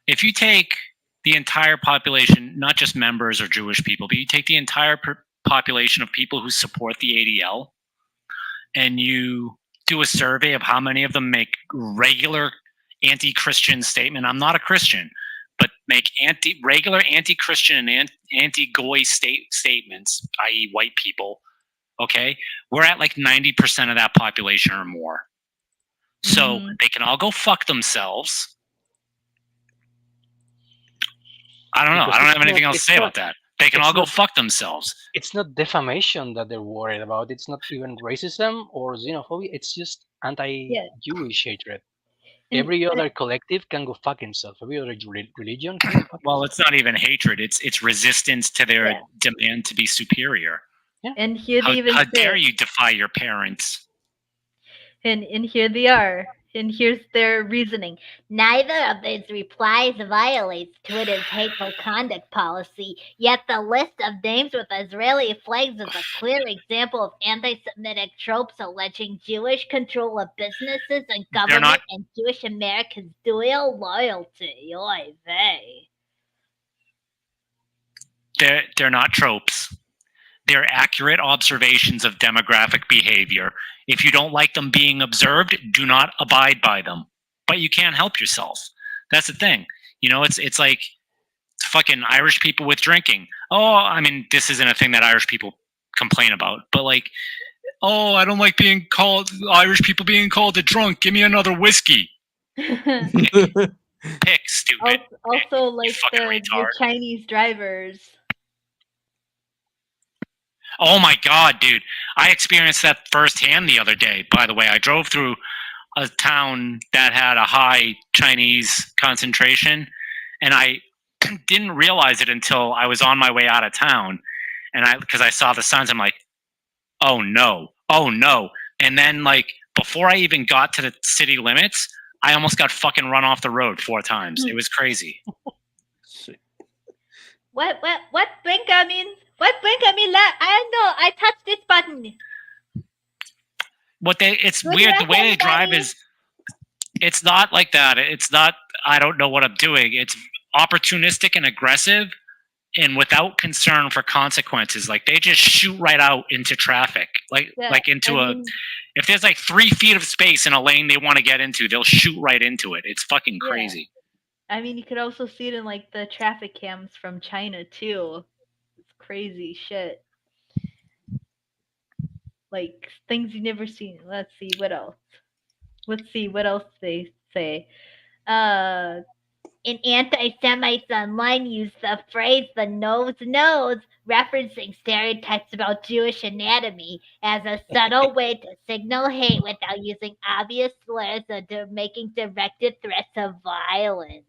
[SPEAKER 2] if you take the entire population, not just members or Jewish people, but you take the entire population of people who support the ADL, and you do a survey of how many of them make regular anti-Christian statement. I'm not a Christian, but make regular anti-Christian and anti-Goy statements, i.e., white people. Okay, we're at like 90% of that population or more. So they can all go fuck themselves. I don't know.
[SPEAKER 3] Because
[SPEAKER 2] I don't
[SPEAKER 3] it's
[SPEAKER 2] have anything
[SPEAKER 3] not-
[SPEAKER 2] else to
[SPEAKER 3] it's
[SPEAKER 2] say
[SPEAKER 3] not-
[SPEAKER 2] about that. They can
[SPEAKER 3] it's
[SPEAKER 2] all go
[SPEAKER 3] not-
[SPEAKER 2] fuck themselves.
[SPEAKER 3] It's not defamation that they're worried about. It's not even racism or xenophobia. It's just anti-Jewish hatred. Every other collective can go fuck himself. Every other religion can go fuck
[SPEAKER 2] Well,
[SPEAKER 3] himself.
[SPEAKER 2] it's not even hatred. It's resistance to their
[SPEAKER 1] Yeah.
[SPEAKER 2] demand to be superior.
[SPEAKER 1] And here
[SPEAKER 2] How,
[SPEAKER 1] they even
[SPEAKER 2] how
[SPEAKER 1] say,
[SPEAKER 2] dare you defy your parents?
[SPEAKER 1] and here they are. And here's their reasoning. Neither of these replies violates Twitter's hateful conduct policy, yet the list of names with Israeli flags is a clear example of anti-Semitic tropes alleging Jewish control of businesses and government and Jewish Americans' dual loyalty. Oy vey.
[SPEAKER 2] They're not tropes. They're accurate observations of demographic behavior. If you don't like them being observed, do not abide by them. But you can't help yourself. That's the thing. It's like fucking Irish people with drinking. Oh, I mean, this isn't a thing that Irish people complain about, but like, oh, I don't like being called Irish people being called a drunk. Give me another whiskey. Pick, stupid.
[SPEAKER 1] Also, like
[SPEAKER 2] fucking
[SPEAKER 1] the
[SPEAKER 2] retard.
[SPEAKER 1] Chinese drivers.
[SPEAKER 2] Oh my god, dude. I experienced that firsthand the other day, by the way. I drove through a town that had a high Chinese concentration, and I didn't realize it until I was on my way out of town. And because I saw the signs, I'm like, oh no. And then, like, before I even got to the city limits, I almost got fucking run off the road 4 times. It was crazy.
[SPEAKER 1] What blink? I mean, what blink? I mean, I don't know. I touched this button.
[SPEAKER 2] It's weird. The way they drive is, it's not like that. It's not, I don't know what I'm doing. It's opportunistic and aggressive and without concern for consequences. Like, they just shoot right out into traffic. If there's like 3 feet of space in a lane they want to get into, they'll shoot right into it. It's fucking crazy.
[SPEAKER 1] I mean, you could also see it in like the traffic cams from China too. It's crazy shit. Like things you never seen. Let's see what else. They say. In anti-Semites online use the phrase "the nose knows," referencing stereotypes about Jewish anatomy as a subtle way to signal hate without using obvious slurs or making directed threats of violence.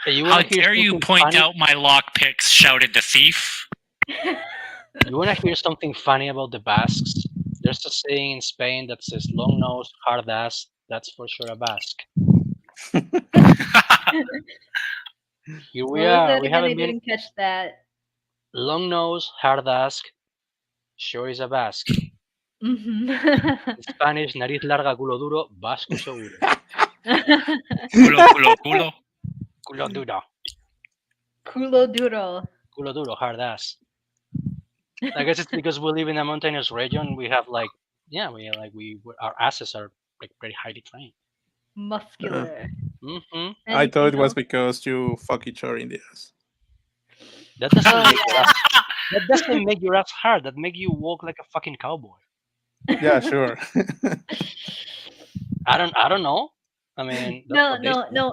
[SPEAKER 3] Hey,
[SPEAKER 2] how dare you point out my lockpicks, shouted the thief.
[SPEAKER 3] You want to hear something funny about the Basques? There's a saying in Spain that says long nose, hard ass. That's for sure a Basque. Here we are. We haven't been.
[SPEAKER 1] Didn't catch that.
[SPEAKER 3] Long nose, hard ass. Sure is a Basque.
[SPEAKER 1] Mm-hmm.
[SPEAKER 3] In Spanish, nariz larga, culo duro, vasco seguro.
[SPEAKER 2] Culo.
[SPEAKER 3] Culo duro.
[SPEAKER 1] Culo duro.
[SPEAKER 3] Culo duro, hard ass. I guess it's because we live in a mountainous region. We have our asses are like very highly trained.
[SPEAKER 1] Muscular.
[SPEAKER 3] Mm-hmm.
[SPEAKER 4] I thought it was because you fuck each other in the ass.
[SPEAKER 3] That doesn't make your ass hard. That make you walk like a fucking cowboy.
[SPEAKER 4] Yeah, sure.
[SPEAKER 3] I don't know. I mean,
[SPEAKER 1] no,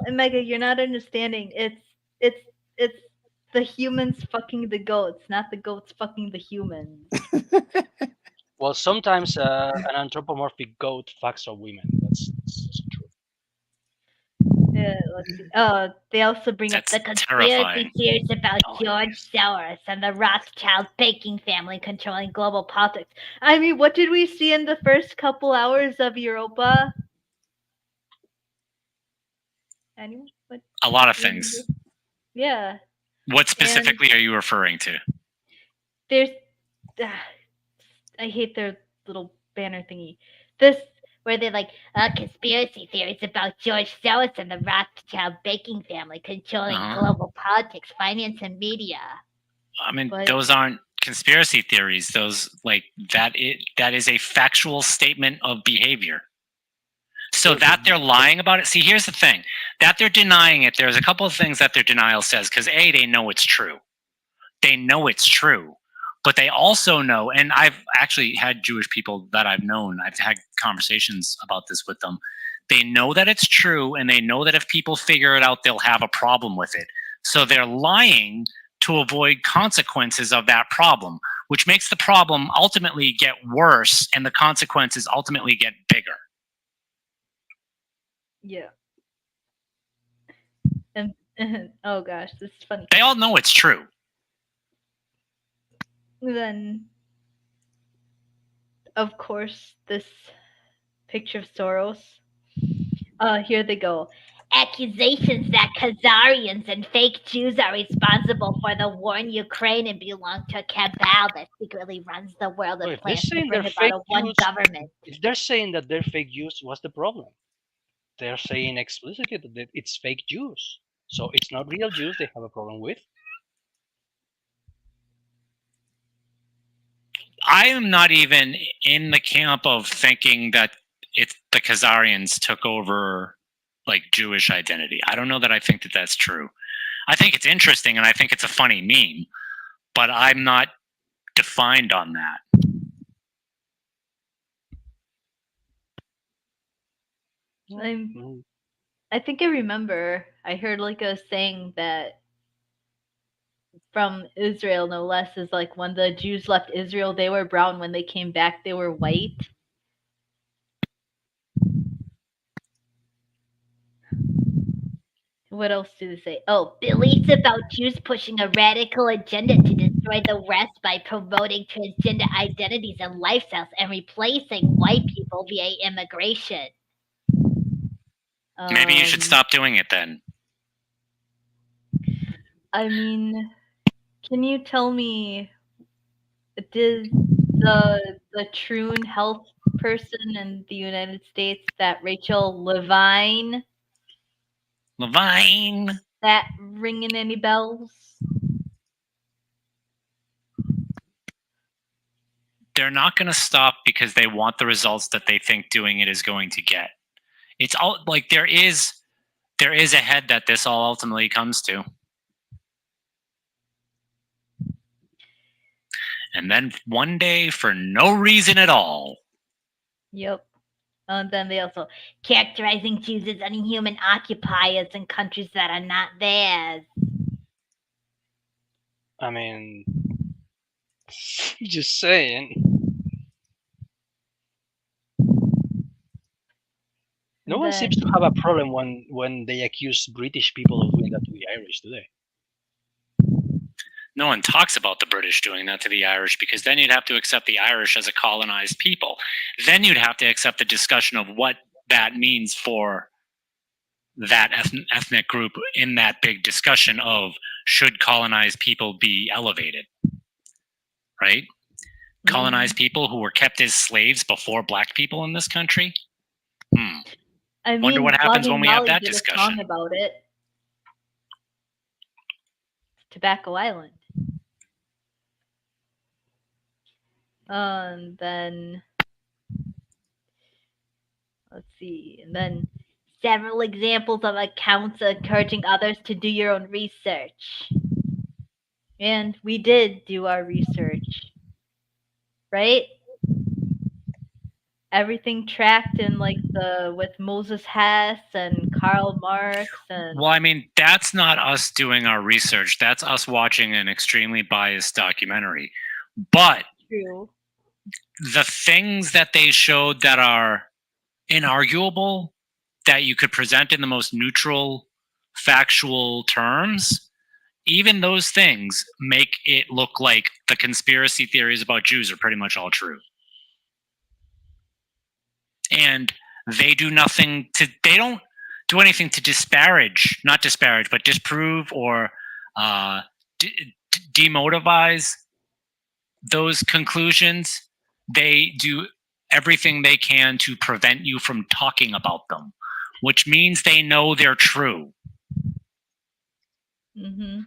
[SPEAKER 1] Mega, you're not understanding. It's the humans fucking the goats, not the goats fucking the humans.
[SPEAKER 3] Well, sometimes an anthropomorphic goat fucks a women. That's also true.
[SPEAKER 1] Yeah, let's see. They also bring up
[SPEAKER 2] That's
[SPEAKER 1] the
[SPEAKER 2] terrifying.
[SPEAKER 1] conspiracy theories about
[SPEAKER 3] Oh,
[SPEAKER 1] George
[SPEAKER 3] yes.
[SPEAKER 1] Soros and the Rothschild baking family controlling global politics. I mean, what did we see in the first couple hours of Europa? Anyone? What?
[SPEAKER 2] A lot of
[SPEAKER 1] Do you remember?
[SPEAKER 2] things.
[SPEAKER 1] Yeah,
[SPEAKER 2] What
[SPEAKER 1] and
[SPEAKER 2] specifically are you referring to?
[SPEAKER 1] there's. ah, I hate their little banner thingy. This where they're like conspiracy theories about George Soros and the Rothschild baking family controlling
[SPEAKER 2] Uh-huh.
[SPEAKER 1] global politics, finance, and media.
[SPEAKER 2] I mean,
[SPEAKER 1] But
[SPEAKER 2] those aren't conspiracy theories. Those that is a factual statement of behavior. So that they're lying about it. See, here's the thing: that they're denying it. There's a couple of things that their denial says because they know it's true. They know it's true, but they also know. And I've actually had Jewish people that I've known. I've had conversations about this with them. They know that it's true, and they know that if people figure it out, they'll have a problem with it. So they're lying to avoid consequences of that problem, which makes the problem ultimately get worse and the consequences ultimately get bigger.
[SPEAKER 1] yeah. And oh gosh, this is funny.
[SPEAKER 2] They all know it's true.
[SPEAKER 1] Then, of course, this picture of Soros. Here they go. Accusations that Khazarians and fake Jews are responsible for the war in Ukraine and belong to a cabal that secretly runs the world
[SPEAKER 3] Well,
[SPEAKER 1] with
[SPEAKER 3] if they're
[SPEAKER 1] plans to
[SPEAKER 3] saying
[SPEAKER 1] bring
[SPEAKER 3] they're
[SPEAKER 1] about
[SPEAKER 3] fake
[SPEAKER 1] a one
[SPEAKER 3] Jews,
[SPEAKER 1] government.
[SPEAKER 3] if they're saying that they're fake Jews, what's the problem? They're saying explicitly that it's fake Jews. So it's not real Jews they have a problem with.
[SPEAKER 2] I am not even in the camp of thinking that it's the Khazarians took over like Jewish identity. I don't know that I think that that's true. I think it's interesting and I think it's a funny meme, but I'm not defined on that.
[SPEAKER 1] I think I remember I heard like a saying that from Israel, no less, is like when the Jews left Israel, they were brown. When they came back, they were white. What else do they say? Oh, beliefs about Jews pushing a radical agenda to destroy the West by promoting transgender identities and lifestyles and replacing white people via immigration.
[SPEAKER 2] Maybe you should stop doing it then.
[SPEAKER 1] I mean, can you tell me, did the Troon health person in the United States, that Rachel Levine, that ringing any bells?
[SPEAKER 2] They're not going to stop because they want the results that they think doing it is going to get. It's all like there is a head that this all ultimately comes to. And then one day, for no reason at all.
[SPEAKER 1] Yep. And then they also characterizing Jews as inhuman occupiers in countries that are not theirs.
[SPEAKER 3] I mean, just saying. No one seems to have a problem when they accuse British people of doing that to the Irish, do they?
[SPEAKER 2] No one talks about the British doing that to the Irish because then you'd have to accept the Irish as a colonized people. Then you'd have to accept the discussion of what that means for that ethnic group in that big discussion of should colonized people be elevated, right? Colonized people who were kept as slaves before black people in this country.
[SPEAKER 1] I mean,
[SPEAKER 2] wonder what happens
[SPEAKER 1] Logging
[SPEAKER 2] when we have
[SPEAKER 1] Molly
[SPEAKER 2] that
[SPEAKER 1] did
[SPEAKER 2] discussion.
[SPEAKER 1] a song about it. Tobacco Island. Then let's see, and then several examples of accounts encouraging others to do your own research. And we did do our research, right? everything tracked in like the with Moses Hess and Karl Marx and
[SPEAKER 2] Well, I mean, that's not us doing our research. That's us watching an extremely biased documentary. But
[SPEAKER 1] true.
[SPEAKER 2] the things that they showed that are inarguable, that you could present in the most neutral, factual terms, even those things make it look like the conspiracy theories about Jews are pretty much all true. And they do nothing to, they don't do anything to not disparage, but disprove or demotivize those conclusions. They do everything they can to prevent you from talking about them, which means they know they're true.
[SPEAKER 1] Mm-hmm.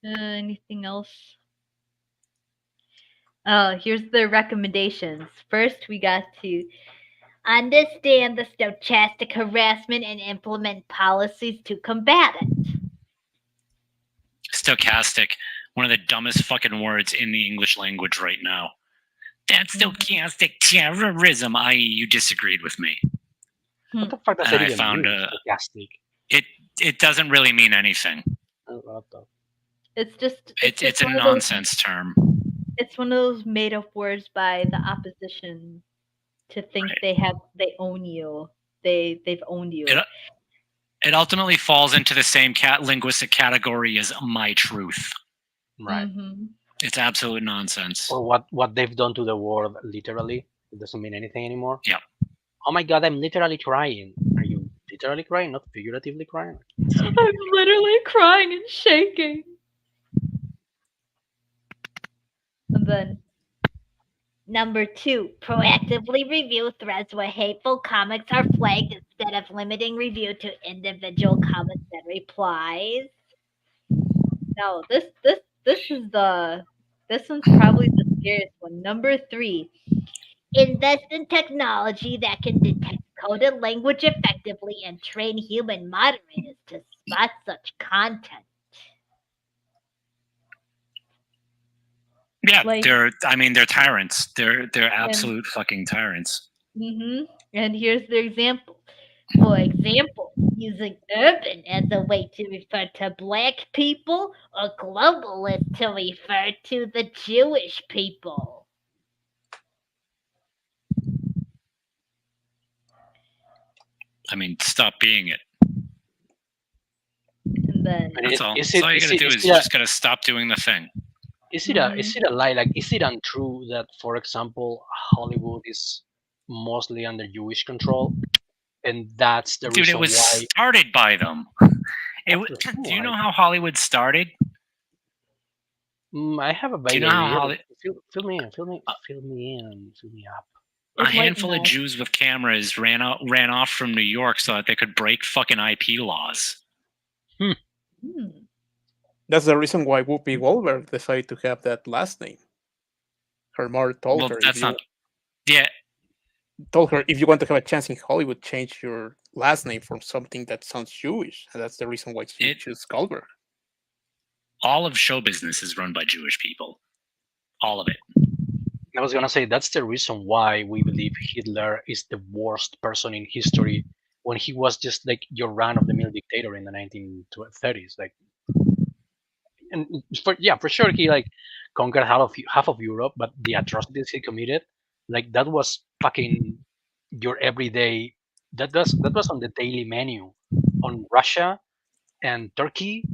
[SPEAKER 1] Anything else? Here's the recommendations. First, we got to understand the stochastic harassment and implement policies to combat it.
[SPEAKER 2] Stochastic, one of the dumbest fucking words in the English language right now. That's stochastic terrorism, i.e., you disagreed with me.
[SPEAKER 3] What the fuck does
[SPEAKER 2] And
[SPEAKER 3] it
[SPEAKER 2] I
[SPEAKER 3] even
[SPEAKER 2] found
[SPEAKER 3] mean? Stochastic.
[SPEAKER 2] it doesn't really mean anything.
[SPEAKER 1] It's just
[SPEAKER 2] It's a
[SPEAKER 1] one of
[SPEAKER 2] nonsense term.
[SPEAKER 1] It's one of those made up words by the opposition to think
[SPEAKER 2] Right.
[SPEAKER 1] they own you. They've owned you.
[SPEAKER 2] It ultimately falls into the same linguistic category as my truth.
[SPEAKER 3] Right.
[SPEAKER 1] Mm-hmm.
[SPEAKER 2] It's absolute nonsense.
[SPEAKER 3] Or what they've done to the world literally. It doesn't mean anything anymore.
[SPEAKER 2] Yeah.
[SPEAKER 3] Oh my god, I'm literally crying. Are you literally crying, not figuratively crying?
[SPEAKER 1] I'm literally crying and shaking. And then number 2, proactively review threads where hateful comments are flagged instead of limiting review to individual comments and replies. No, this one's probably the scariest one. Number 3, invest in technology that can detect coded language effectively and train human moderators to spot such content.
[SPEAKER 2] Yeah,
[SPEAKER 1] Like,
[SPEAKER 2] they're tyrants. They're absolute fucking tyrants.
[SPEAKER 1] And here's the example. For example, using urban as a way to refer to black people or globalist to refer to the Jewish people.
[SPEAKER 2] I mean, stop being it.
[SPEAKER 1] And then
[SPEAKER 2] That's all. That's all you gotta do is you just gotta stop doing the thing.
[SPEAKER 3] Is it a lie? Like, is it untrue that, for example, Hollywood is mostly under Jewish control, and that's the
[SPEAKER 2] Dude,
[SPEAKER 3] reason
[SPEAKER 2] it was
[SPEAKER 3] why?
[SPEAKER 2] started by them. Do you know how Hollywood started?
[SPEAKER 3] I have a
[SPEAKER 2] Do
[SPEAKER 3] vague
[SPEAKER 2] you know how
[SPEAKER 3] idea. Fill me in. Fill me up.
[SPEAKER 2] A handful of Jews with cameras ran off from New York so that they could break fucking IP laws.
[SPEAKER 4] That's the reason why Whoopi Goldberg decided to have that last name. Her mother told her, told her, if you want to have a chance in Hollywood, change your last name from something that sounds Jewish. And that's the reason why she chose Goldberg.
[SPEAKER 2] All of show business is run by Jewish people. All of it.
[SPEAKER 3] I was gonna say that's the reason why we believe Hitler is the worst person in history, when he was just like your run-of-the-mill dictator in the 1930s. Like, and for sure he like conquered half of Europe, but the atrocities he committed, like that was fucking your everyday. That was on the daily menu, on Russia and Turkey,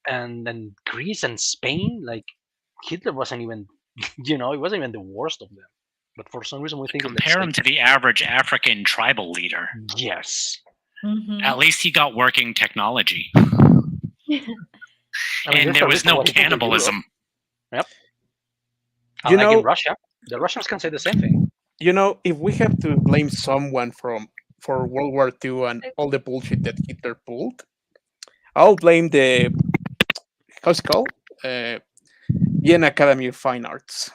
[SPEAKER 3] and then Greece and Spain. Like, Hitler wasn't even, it wasn't even the worst of them. But for some reason we think
[SPEAKER 2] compare him to the average African tribal leader.
[SPEAKER 3] Yes.
[SPEAKER 2] At least he got working technology.
[SPEAKER 3] I mean,
[SPEAKER 2] and there was no cannibalism.
[SPEAKER 3] Yep. Like in Russia, the Russians can say the same thing.
[SPEAKER 4] If we have to blame someone for World War II and all the bullshit that Hitler pulled, I'll blame the, how's it called? Vienna Academy of Fine Arts.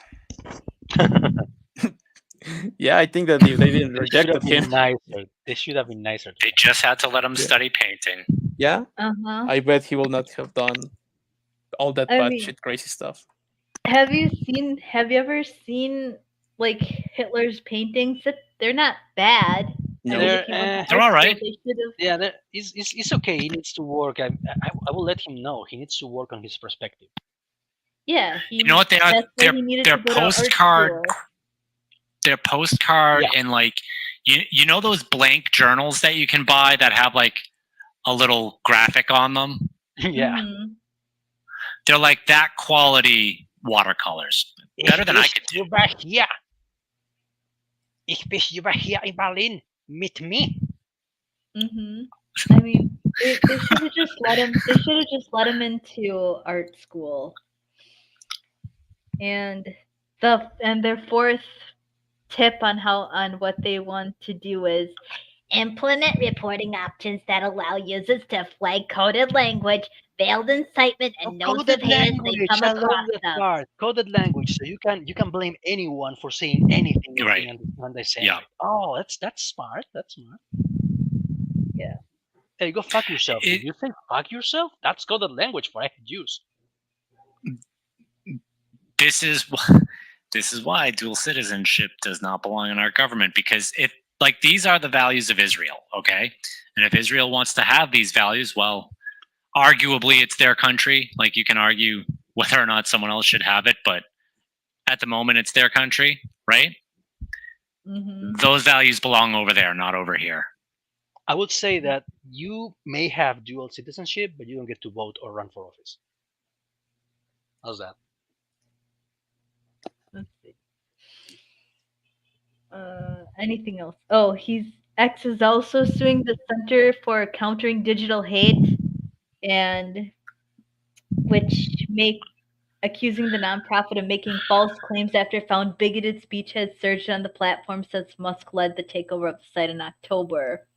[SPEAKER 4] Yeah, I think that if they didn't reject him,
[SPEAKER 3] they should have been nicer.
[SPEAKER 2] They just had to let him study painting.
[SPEAKER 4] Yeah, I bet he will not have done all that bad shit, crazy stuff.
[SPEAKER 1] Have you ever seen like Hitler's paintings, they're not bad. I
[SPEAKER 4] No.
[SPEAKER 1] mean, if he went to
[SPEAKER 2] They're
[SPEAKER 1] art
[SPEAKER 2] all
[SPEAKER 1] school,
[SPEAKER 2] right.
[SPEAKER 1] they should have.
[SPEAKER 3] Yeah, it's okay. He needs to work. I will let him know. He needs to work on his perspective.
[SPEAKER 1] Yeah,
[SPEAKER 2] You know what they are?
[SPEAKER 1] That's why he needed
[SPEAKER 2] They're
[SPEAKER 1] to go to art
[SPEAKER 2] postcard.
[SPEAKER 1] school.
[SPEAKER 2] Their postcard
[SPEAKER 3] Yeah.
[SPEAKER 2] and like you know those blank journals that you can buy that have like a little graphic on them.
[SPEAKER 3] Yeah.
[SPEAKER 1] Mhm.
[SPEAKER 2] They're like that quality watercolors. Better than I could do.
[SPEAKER 3] Über hier. Ich bin über hier in Berlin mit me.
[SPEAKER 1] Mhm. I mean, they should have just let him. They should have just let him into art school. And their fourth tip on what they want to do is implement reporting options that allow users to flag coded language, veiled incitement, and notes of
[SPEAKER 3] Coded
[SPEAKER 1] hate as they
[SPEAKER 3] language.
[SPEAKER 1] come
[SPEAKER 3] I love
[SPEAKER 1] across
[SPEAKER 3] that
[SPEAKER 1] them.
[SPEAKER 3] part. Coded language. So you can blame anyone for saying anything if
[SPEAKER 2] Right.
[SPEAKER 3] they understand they say
[SPEAKER 2] Yeah.
[SPEAKER 3] it. Oh, that's smart. That's smart.
[SPEAKER 1] Yeah.
[SPEAKER 3] Hey, go fuck yourself. Did you say fuck yourself? That's coded language for I could use.
[SPEAKER 2] This is why dual citizenship does not belong in our government, because if like these are the values of Israel, okay? And if Israel wants to have these values, well, arguably it's their country. Like you can argue whether or not someone else should have it, but at the moment it's their country, right?
[SPEAKER 1] Mhm.
[SPEAKER 2] Those values belong over there, not over here.
[SPEAKER 3] I would say that you may have dual citizenship, but you don't get to vote or run for office. How's that?
[SPEAKER 1] Let's see. Anything else? Oh, X is also suing the Center for Countering Digital Hate, and accusing the nonprofit of making false claims after found bigoted speech had surged on the platform since Musk led the takeover of the site in October.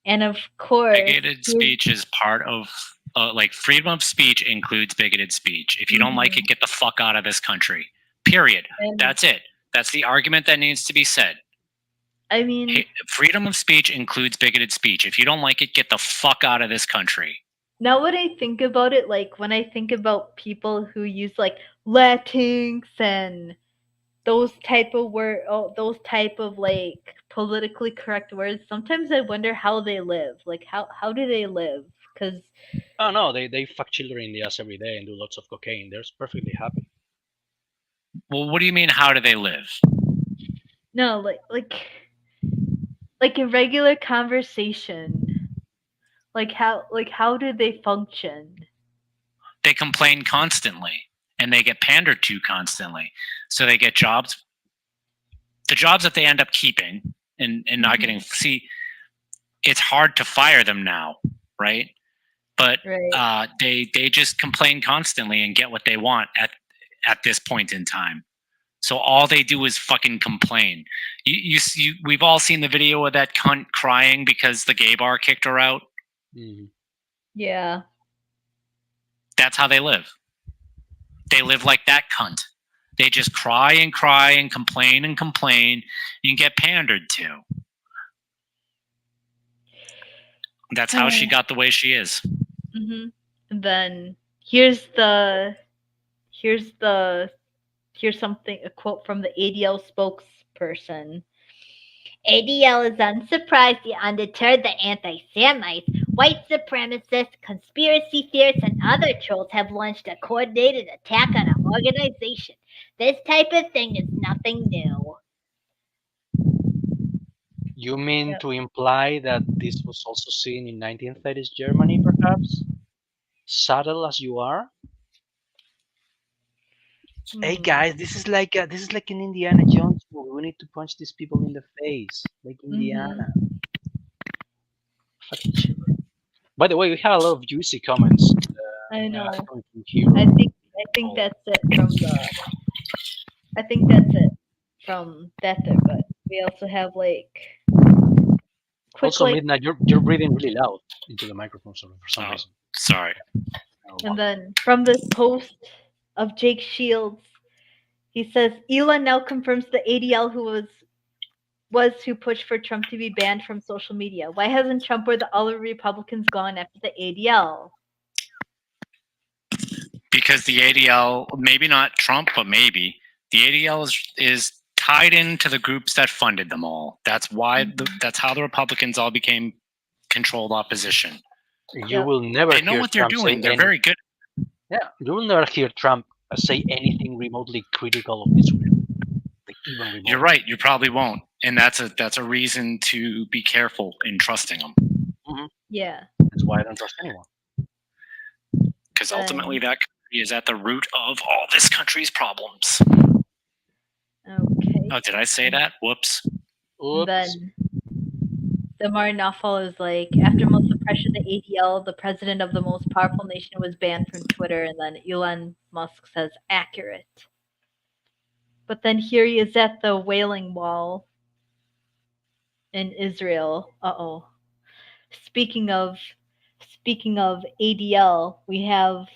[SPEAKER 1] And of course,
[SPEAKER 2] bigoted speech is part of like freedom of speech includes bigoted speech. If you don't like it, get the fuck out of this country. Period. That's it. That's the argument that needs to be said.
[SPEAKER 1] I mean,
[SPEAKER 2] freedom of speech includes bigoted speech. If you don't like it, get the fuck out of this country.
[SPEAKER 1] Now when I think about it, like when I think about people who use like Latinx and those type of like politically correct words, sometimes I wonder how they live. Like how do they live? Because
[SPEAKER 3] oh no, they fuck children in the ass every day and do lots of cocaine. They're perfectly happy.
[SPEAKER 2] Well, what do you mean? How do they live?
[SPEAKER 1] No, like a regular conversation. Like how do they function?
[SPEAKER 2] They complain constantly and they get pandered to constantly. So they get jobs. The jobs that they end up keeping and not getting, see, it's hard to fire them now, right? But they just complain constantly and get what they want at this point in time. So all they do is fucking complain. We've all seen the video of that cunt crying because the gay bar kicked her out.
[SPEAKER 3] Mm-hmm.
[SPEAKER 1] Yeah.
[SPEAKER 2] That's how they live. They live like that cunt. They just cry and cry and complain and get pandered to. That's how she got the way she is.
[SPEAKER 1] Mm-hmm. And then here's something, a quote from the ADL spokesperson. ADL is unsurprised yet undeterred that anti-Semites, white supremacists, conspiracy theorists, and other trolls have launched a coordinated attack on our organization. This type of thing is nothing new.
[SPEAKER 3] You mean to imply that this was also seen in 1930s Germany, perhaps? Subtle as you are? Hey guys, this is like an Indiana Jones movie. We need to punch these people in the face, like Indiana. Fucking shit. By the way, we have a lot of juicy comments.
[SPEAKER 1] I know.
[SPEAKER 3] I
[SPEAKER 1] think that's it from the. I think that's it from that there, but we also have like.
[SPEAKER 3] Also, Midnight, you're breathing really loud into the microphone for some reason.
[SPEAKER 2] Sorry.
[SPEAKER 1] And then from this post of Jake Shields, he says Elon now confirms the ADL who pushed for Trump to be banned from social media. Why hasn't Trump or the other Republicans gone after the ADL?
[SPEAKER 2] Because the ADL, maybe not Trump, but maybe The ADL is tied into the groups that funded them all. That's why that's how the Republicans all became controlled opposition.
[SPEAKER 3] You will never
[SPEAKER 2] They know
[SPEAKER 3] hear
[SPEAKER 2] what they're
[SPEAKER 3] Trump say
[SPEAKER 2] doing. They're
[SPEAKER 3] anything.
[SPEAKER 2] very good.
[SPEAKER 3] Yeah, you will never hear Trump say anything remotely critical of Israel, like even remotely.
[SPEAKER 2] You're right. You probably won't, and that's a reason to be careful in trusting them.
[SPEAKER 1] Yeah.
[SPEAKER 3] That's why I don't trust anyone.
[SPEAKER 2] Because ultimately, that country is at the root of all this country's problems.
[SPEAKER 1] Okay.
[SPEAKER 2] Oh, did I say that? Whoops.
[SPEAKER 3] Oops.
[SPEAKER 1] Then the Martin Awful is like, after most suppression, the ADL, the president of the most powerful nation, was banned from Twitter, and then Elon Musk says, accurate. But then here he is at the Wailing Wall in Israel. Uh-oh. Speaking of ADL, we have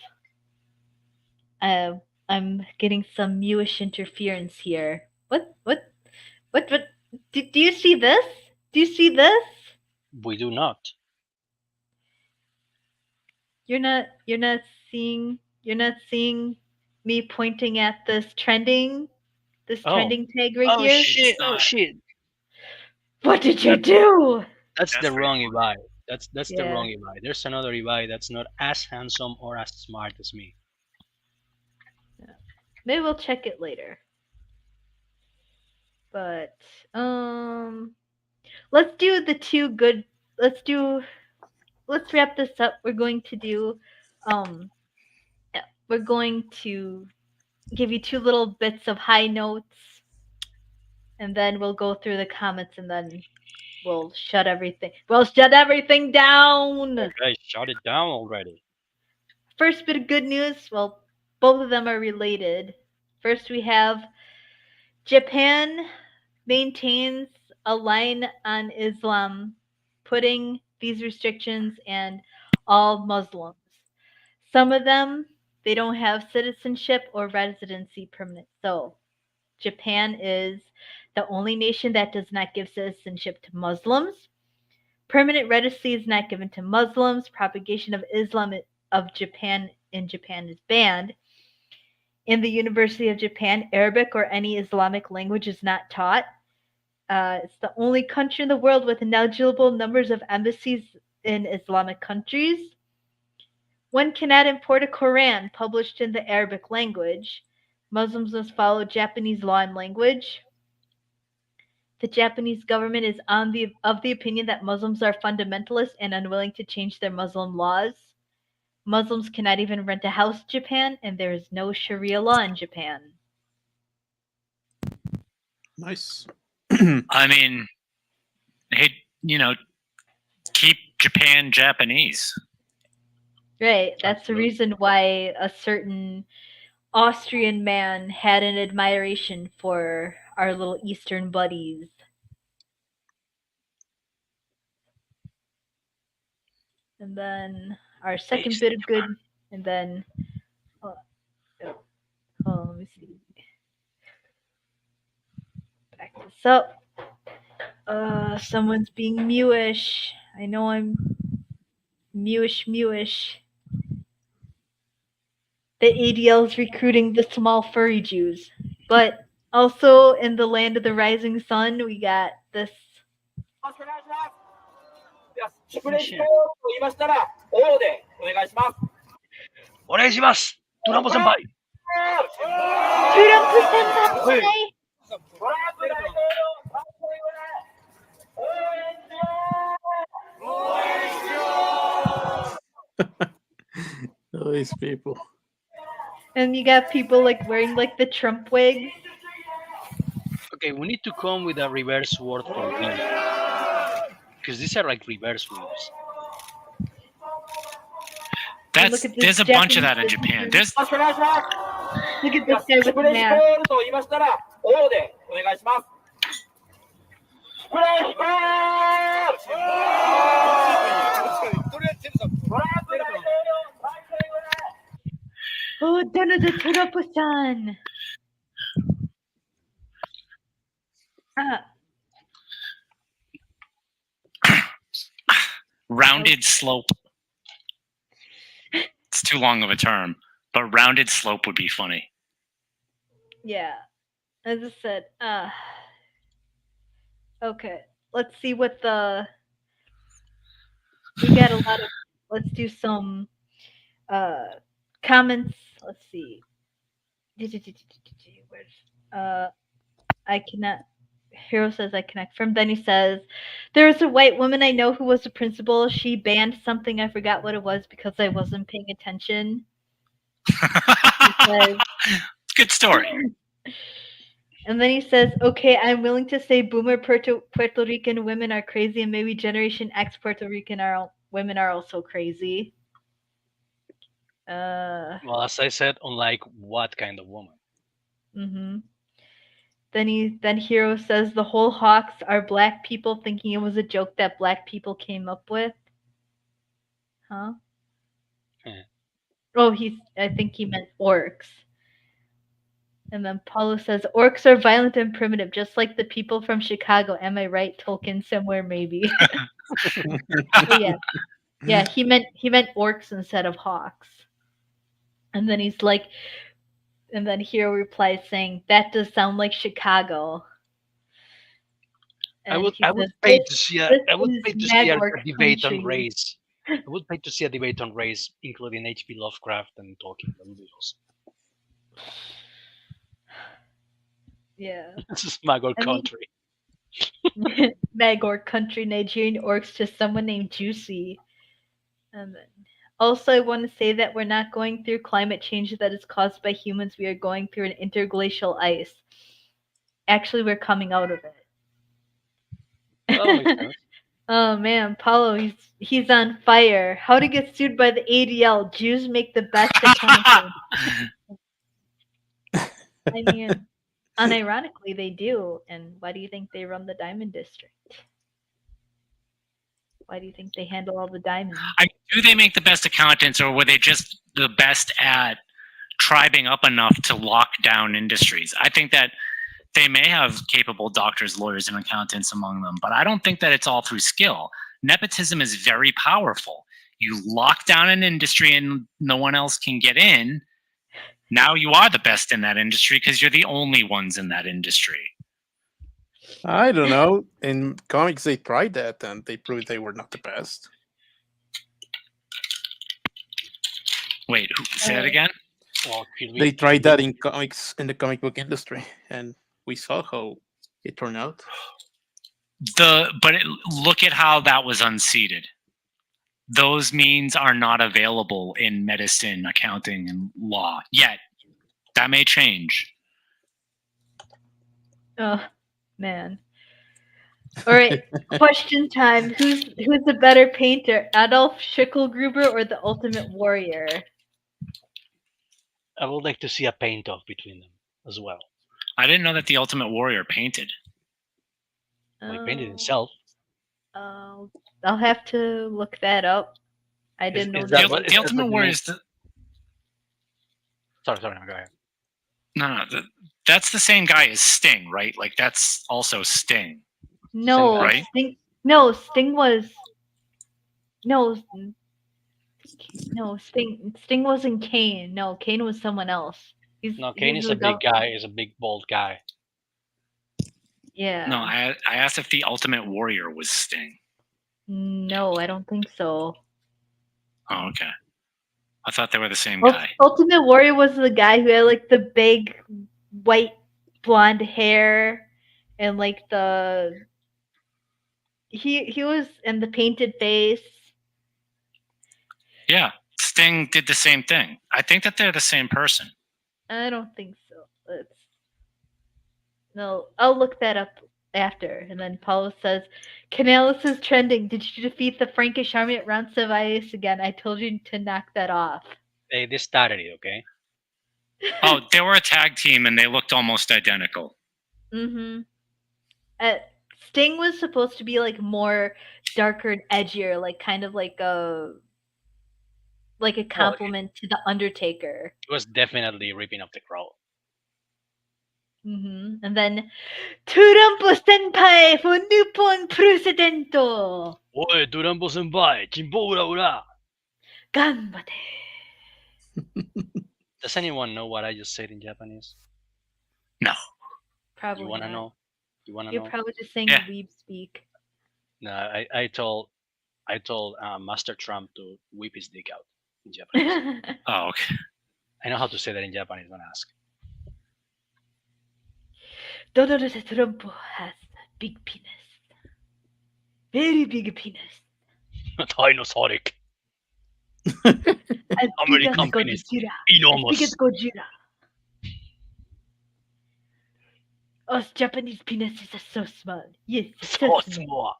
[SPEAKER 1] I'm getting some Newish interference here. What? Do you see this? Do you see this?
[SPEAKER 3] We do not.
[SPEAKER 1] You're not seeing me pointing at this trending tag right here.
[SPEAKER 3] Shit! Oh shit!
[SPEAKER 1] What did you do?
[SPEAKER 3] That's the wrong Ibai. That's the
[SPEAKER 1] Yeah.
[SPEAKER 3] wrong Ibai. There's another Ibai that's not as handsome or as smart as me.
[SPEAKER 1] Maybe we'll check it later. But let's do the two good. Let's wrap this up. We're going to do we're going to give you two little bits of high notes, and then we'll go through the comments, and then we'll shut everything down.
[SPEAKER 3] Okay, shut it down already.
[SPEAKER 1] First bit of good news. Well, both of them are related. First, we have Japan maintains a line on Islam, putting these restrictions and all Muslims. Some of them, they don't have citizenship or residency permit. So Japan is the only nation that does not give citizenship to Muslims. Permanent residency is not given to Muslims. Propagation of Islam of Japan in Japan is banned. In the University of Japan, Arabic or any Islamic language is not taught. It's the only country in the world with negligible numbers of embassies in Islamic countries. One cannot import a Quran published in the Arabic language. Muslims must follow Japanese law and language. The Japanese government is of the opinion that Muslims are fundamentalist and unwilling to change their Muslim laws. Muslims cannot even rent a house in Japan, and there is no Sharia law in Japan.
[SPEAKER 4] Nice.
[SPEAKER 2] I mean, hey, keep Japan Japanese.
[SPEAKER 1] Right. That's the reason why a certain Austrian man had an admiration for our little Eastern buddies. And then our second bit of good, and then let me see. Back this up. Someone's being mewish. I know I'm mewish. The ADL's recruiting the small furry Jews. But also in the land of the rising sun, we got this.
[SPEAKER 4] Oh, these people.
[SPEAKER 1] And you got people like wearing like the Trump wigs.
[SPEAKER 3] Okay, we need to come with a reverse word for wig. Because these are like reverse wigs.
[SPEAKER 2] There's a bunch of that in Japan.
[SPEAKER 1] Look at this guy with the mask. Oh, Donald Trump-san.
[SPEAKER 2] Rounded slope. It's too long of a term, but rounded slope would be funny.
[SPEAKER 1] Yeah. As I said, okay. Let's see what the we got a lot of. Let's do some uh comments. Let's see. Where's I cannot. Hero says I connect from. Then he says, "There was a white woman I know who was a principal. She banned something. I forgot what it was because I wasn't paying attention." He says,
[SPEAKER 2] Good story.
[SPEAKER 1] and then he says, "Okay, I'm willing to say boomer Puerto Rican women are crazy, and maybe Generation X Puerto Rican women are also crazy."
[SPEAKER 3] Well, as I said, unlike what kind of woman?
[SPEAKER 1] Mm-hmm. Then Hero says the whole Hawks are black people thinking it was a joke that black people came up with. Huh?
[SPEAKER 3] Eh.
[SPEAKER 1] Oh, I think he meant orcs. And then Paulo says orcs are violent and primitive, just like the people from Chicago. Am I right, Tolkien? Somewhere maybe. But yeah. Yeah, he meant orcs instead of hawks. And then he's like and then Hero replies saying, "That does sound like Chicago."
[SPEAKER 3] I
[SPEAKER 1] And
[SPEAKER 3] would
[SPEAKER 1] he
[SPEAKER 3] I would
[SPEAKER 1] says,
[SPEAKER 3] pay to see a
[SPEAKER 1] this
[SPEAKER 3] I would
[SPEAKER 1] is
[SPEAKER 3] pay to see a
[SPEAKER 1] Magork
[SPEAKER 3] debate on
[SPEAKER 1] country.
[SPEAKER 3] race. I would pay to see a debate on race, including H.P. Lovecraft and Tolkien. That would be awesome.
[SPEAKER 1] Yeah.
[SPEAKER 3] This is Magor
[SPEAKER 1] I mean,
[SPEAKER 3] country.
[SPEAKER 1] Magor country Nigerian orcs to someone named Juicy. And then also I want to say that we're not going through climate change that is caused by humans. We are going through an interglacial ice. Actually, we're coming out of
[SPEAKER 3] Well, that makes
[SPEAKER 1] it.
[SPEAKER 3] sense.
[SPEAKER 1] Oh man, Paulo, he's on fire. How to get sued by the ADL? Jews make the best accountants. I mean, unironically, they do. And why do you think they run the diamond district? Why do you think they handle all the diamonds?
[SPEAKER 2] Do they make the best accountants, or were they just the best at tribing up enough to lock down industries? I think that they may have capable doctors, lawyers, and accountants among them, but I don't think that it's all through skill. Nepotism is very powerful. You lock down an industry and no one else can get in. Now you are the best in that industry because you're the only ones in that industry.
[SPEAKER 4] I don't know. In comics, they tried that and they proved they were not the best.
[SPEAKER 2] Wait, say that again?
[SPEAKER 3] Well,
[SPEAKER 4] They tried that in comics, in the comic book industry, and we saw how it turned out.
[SPEAKER 2] Look at how that was unseated. Those means are not available in medicine, accounting, and law yet. That may change.
[SPEAKER 1] Oh man. All right, question time. Who's the better painter, Adolf Schicklgruber or the Ultimate Warrior?
[SPEAKER 3] I would like to see a paint off between them as well.
[SPEAKER 2] I didn't know that the Ultimate Warrior painted.
[SPEAKER 3] He painted himself.
[SPEAKER 1] I'll have to look that up. I didn't know
[SPEAKER 3] that.
[SPEAKER 2] The Ultimate Warrior is the.
[SPEAKER 3] Sorry, no, go ahead.
[SPEAKER 2] No, that's the same guy as Sting, right? Like that's also Sting.
[SPEAKER 1] No,
[SPEAKER 2] right?
[SPEAKER 1] Sting. No, Sting was. No, Sting wasn't Kane. No, Kane was someone else.
[SPEAKER 3] Kane is a big guy. He's a big, bald guy.
[SPEAKER 1] Yeah.
[SPEAKER 2] No, I asked if the Ultimate Warrior was Sting.
[SPEAKER 1] No, I don't think so.
[SPEAKER 2] Oh, okay. I thought they were the same guy.
[SPEAKER 1] Ultimate Warrior was the guy who had like the big white blonde hair and like he was in the painted face.
[SPEAKER 2] Yeah, Sting did the same thing. I think that they're the same person.
[SPEAKER 1] I don't think so. No, I'll look that up after. And then Paulo says, Canales is trending. Did you defeat the Frankish army at Roncesvalles again? I told you to knock that off.
[SPEAKER 3] They started it, okay?
[SPEAKER 2] Oh, they were a tag team and they looked almost identical.
[SPEAKER 1] Mm-hmm. Sting was supposed to be like more darker and edgier, like kind of like a compliment to the Undertaker.
[SPEAKER 3] It was definitely ripping up the crowd.
[SPEAKER 1] Mm-hmm. And then Turampo Senpai for Nippon Presidento.
[SPEAKER 3] Oe, Turampo Senpai, Chimpo ura ura.
[SPEAKER 1] Ganbate.
[SPEAKER 3] Does anyone know what I just said in Japanese?
[SPEAKER 2] No.
[SPEAKER 3] You
[SPEAKER 1] Probably
[SPEAKER 3] wanna
[SPEAKER 1] not.
[SPEAKER 3] know? You wanna
[SPEAKER 1] You're
[SPEAKER 3] know?
[SPEAKER 1] probably just saying
[SPEAKER 2] Yeah.
[SPEAKER 1] weeb speak.
[SPEAKER 3] No, I told Master Trump to whip his dick out in Japanese.
[SPEAKER 2] Oh, okay.
[SPEAKER 3] I know how to say that in Japanese. Don't ask.
[SPEAKER 1] Donald Trump has a big penis. Very big penis.
[SPEAKER 3] Dinosauric.
[SPEAKER 1] As big as
[SPEAKER 3] American penis.
[SPEAKER 1] Godzilla. As big as
[SPEAKER 3] Enormous.
[SPEAKER 1] Godzilla. Us Japanese penises are so small. Yes, so
[SPEAKER 3] So
[SPEAKER 1] small.
[SPEAKER 3] small.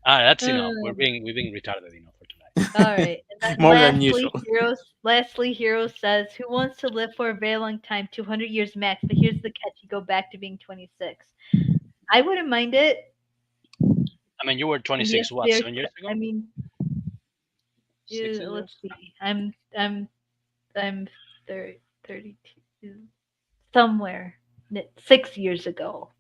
[SPEAKER 3] That's enough.
[SPEAKER 1] Uh,
[SPEAKER 3] We're being retarded enough for tonight.
[SPEAKER 1] all right. And then
[SPEAKER 4] More than usual.
[SPEAKER 1] lastly, Hero says, who wants to live for a very long time, 200 years max, but here's the catch, you go back to being 26. I wouldn't mind it.
[SPEAKER 3] I mean, you were 26.
[SPEAKER 1] Yes,
[SPEAKER 3] What?
[SPEAKER 1] there's,
[SPEAKER 3] 7 years
[SPEAKER 1] I
[SPEAKER 3] ago?
[SPEAKER 1] mean,
[SPEAKER 3] 16
[SPEAKER 1] let's
[SPEAKER 3] years?
[SPEAKER 1] see. I'm 32 somewhere 6 years ago.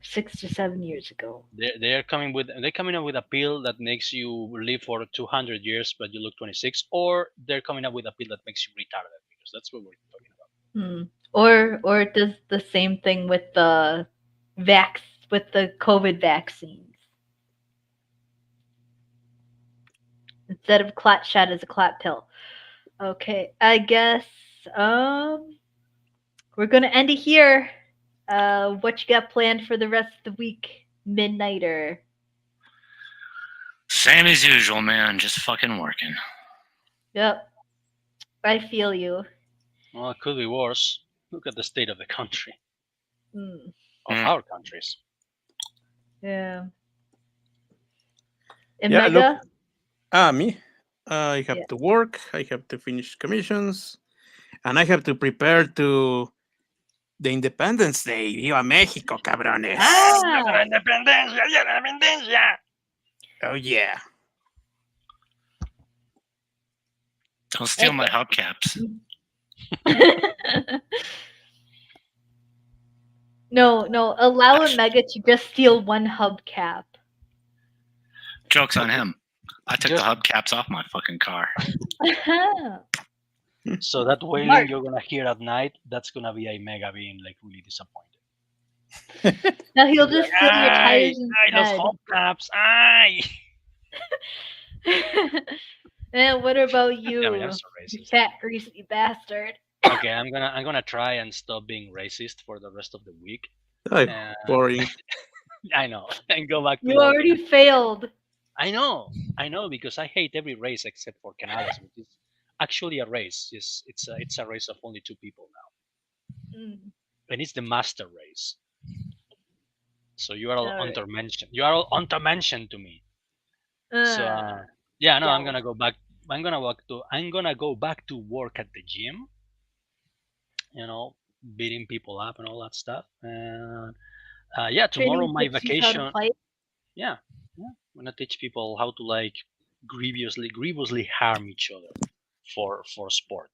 [SPEAKER 1] 6 to 7 years ago.
[SPEAKER 3] They're coming up with a pill that makes you live for 200 years, but you look 26, or they're coming up with a pill that makes you retarded, because that's what we're talking about.
[SPEAKER 1] Or it does the same thing with the with the COVID vaccines. Instead of clot shot as a clot pill. Okay, I guess we're gonna end it here. What you got planned for the rest of the week, Midnighter?
[SPEAKER 2] Same as usual, man. Just fucking working.
[SPEAKER 1] Yep, I feel you.
[SPEAKER 3] Well, it could be worse. Look at the state of the country,
[SPEAKER 1] Mm,
[SPEAKER 3] of
[SPEAKER 2] Mm.
[SPEAKER 3] our countries.
[SPEAKER 1] yeah. And
[SPEAKER 4] Yeah, look,
[SPEAKER 1] Mega?
[SPEAKER 4] me. I have
[SPEAKER 1] Yeah.
[SPEAKER 4] to work. I have to finish commissions, and I have to prepare to the Independence Day. Viva México, cabrones!
[SPEAKER 1] Ah,
[SPEAKER 4] Oh yeah.
[SPEAKER 2] Don't steal my hubcaps.
[SPEAKER 1] no. Allow a Mega to just steal one hubcap.
[SPEAKER 2] Joke's on him. I took
[SPEAKER 3] Just-
[SPEAKER 2] the hubcaps off my fucking car.
[SPEAKER 3] So that wailing
[SPEAKER 1] Smart.
[SPEAKER 3] you're gonna hear at night, that's gonna be a Mega being like really disappointed.
[SPEAKER 1] Now he'll just steal your tires
[SPEAKER 3] those
[SPEAKER 1] instead.
[SPEAKER 3] hubcaps, aye.
[SPEAKER 1] And what about
[SPEAKER 3] I mean,
[SPEAKER 1] you,
[SPEAKER 3] I'm so
[SPEAKER 1] you
[SPEAKER 3] racist.
[SPEAKER 1] fat greasy bastard?
[SPEAKER 3] Okay, I'm gonna try and stop being racist for the rest of the week.
[SPEAKER 4] Oh,
[SPEAKER 3] Uh,
[SPEAKER 4] boring.
[SPEAKER 3] I know, and go back to
[SPEAKER 1] You
[SPEAKER 3] working.
[SPEAKER 1] already failed.
[SPEAKER 3] I know, because I hate every race except for Canales, which is actually a race. It's a race of only 2 people now,
[SPEAKER 1] Mm.
[SPEAKER 3] and it's the master race. So you are all
[SPEAKER 1] Alright.
[SPEAKER 3] untermentioned. You are all untermentioned to me. So yeah, no, I'm
[SPEAKER 1] Jealous.
[SPEAKER 3] gonna go back. I'm gonna go back to work at the gym. You know, beating people up and all that stuff. And yeah, tomorrow
[SPEAKER 1] Training
[SPEAKER 3] my
[SPEAKER 1] gypsies how to
[SPEAKER 3] vacation.
[SPEAKER 1] fight.
[SPEAKER 3] Yeah, I'm gonna teach people how to like grievously harm each other for sport.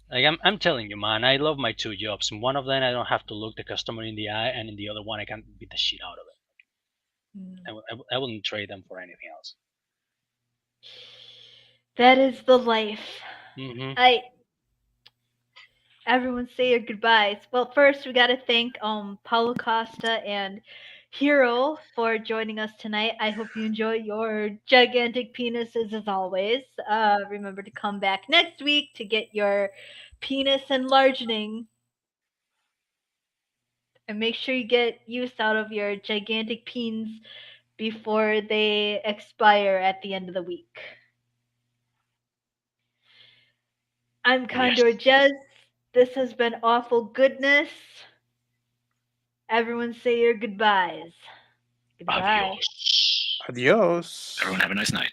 [SPEAKER 3] Like I'm telling you, man, I love my 2 jobs. In one of them, I don't have to look the customer in the eye, and in the other one, I can beat the shit out of it.
[SPEAKER 1] Mm.
[SPEAKER 3] I wouldn't trade them for anything else.
[SPEAKER 1] That is the life.
[SPEAKER 3] Hmm.
[SPEAKER 1] Everyone say your goodbyes. Well, first we gotta thank Paulo Costa and Hero for joining us tonight. I hope you enjoy your gigantic penises as always. Remember to come back next week to get your penis enlargening. And make sure you get use out of your gigantic peens before they expire at the end of the week. I'm Condor Jez. This has been Awful Goodness. Everyone say your goodbyes. Goodbye.
[SPEAKER 3] Adios.
[SPEAKER 4] Adios.
[SPEAKER 2] Everyone have a nice night.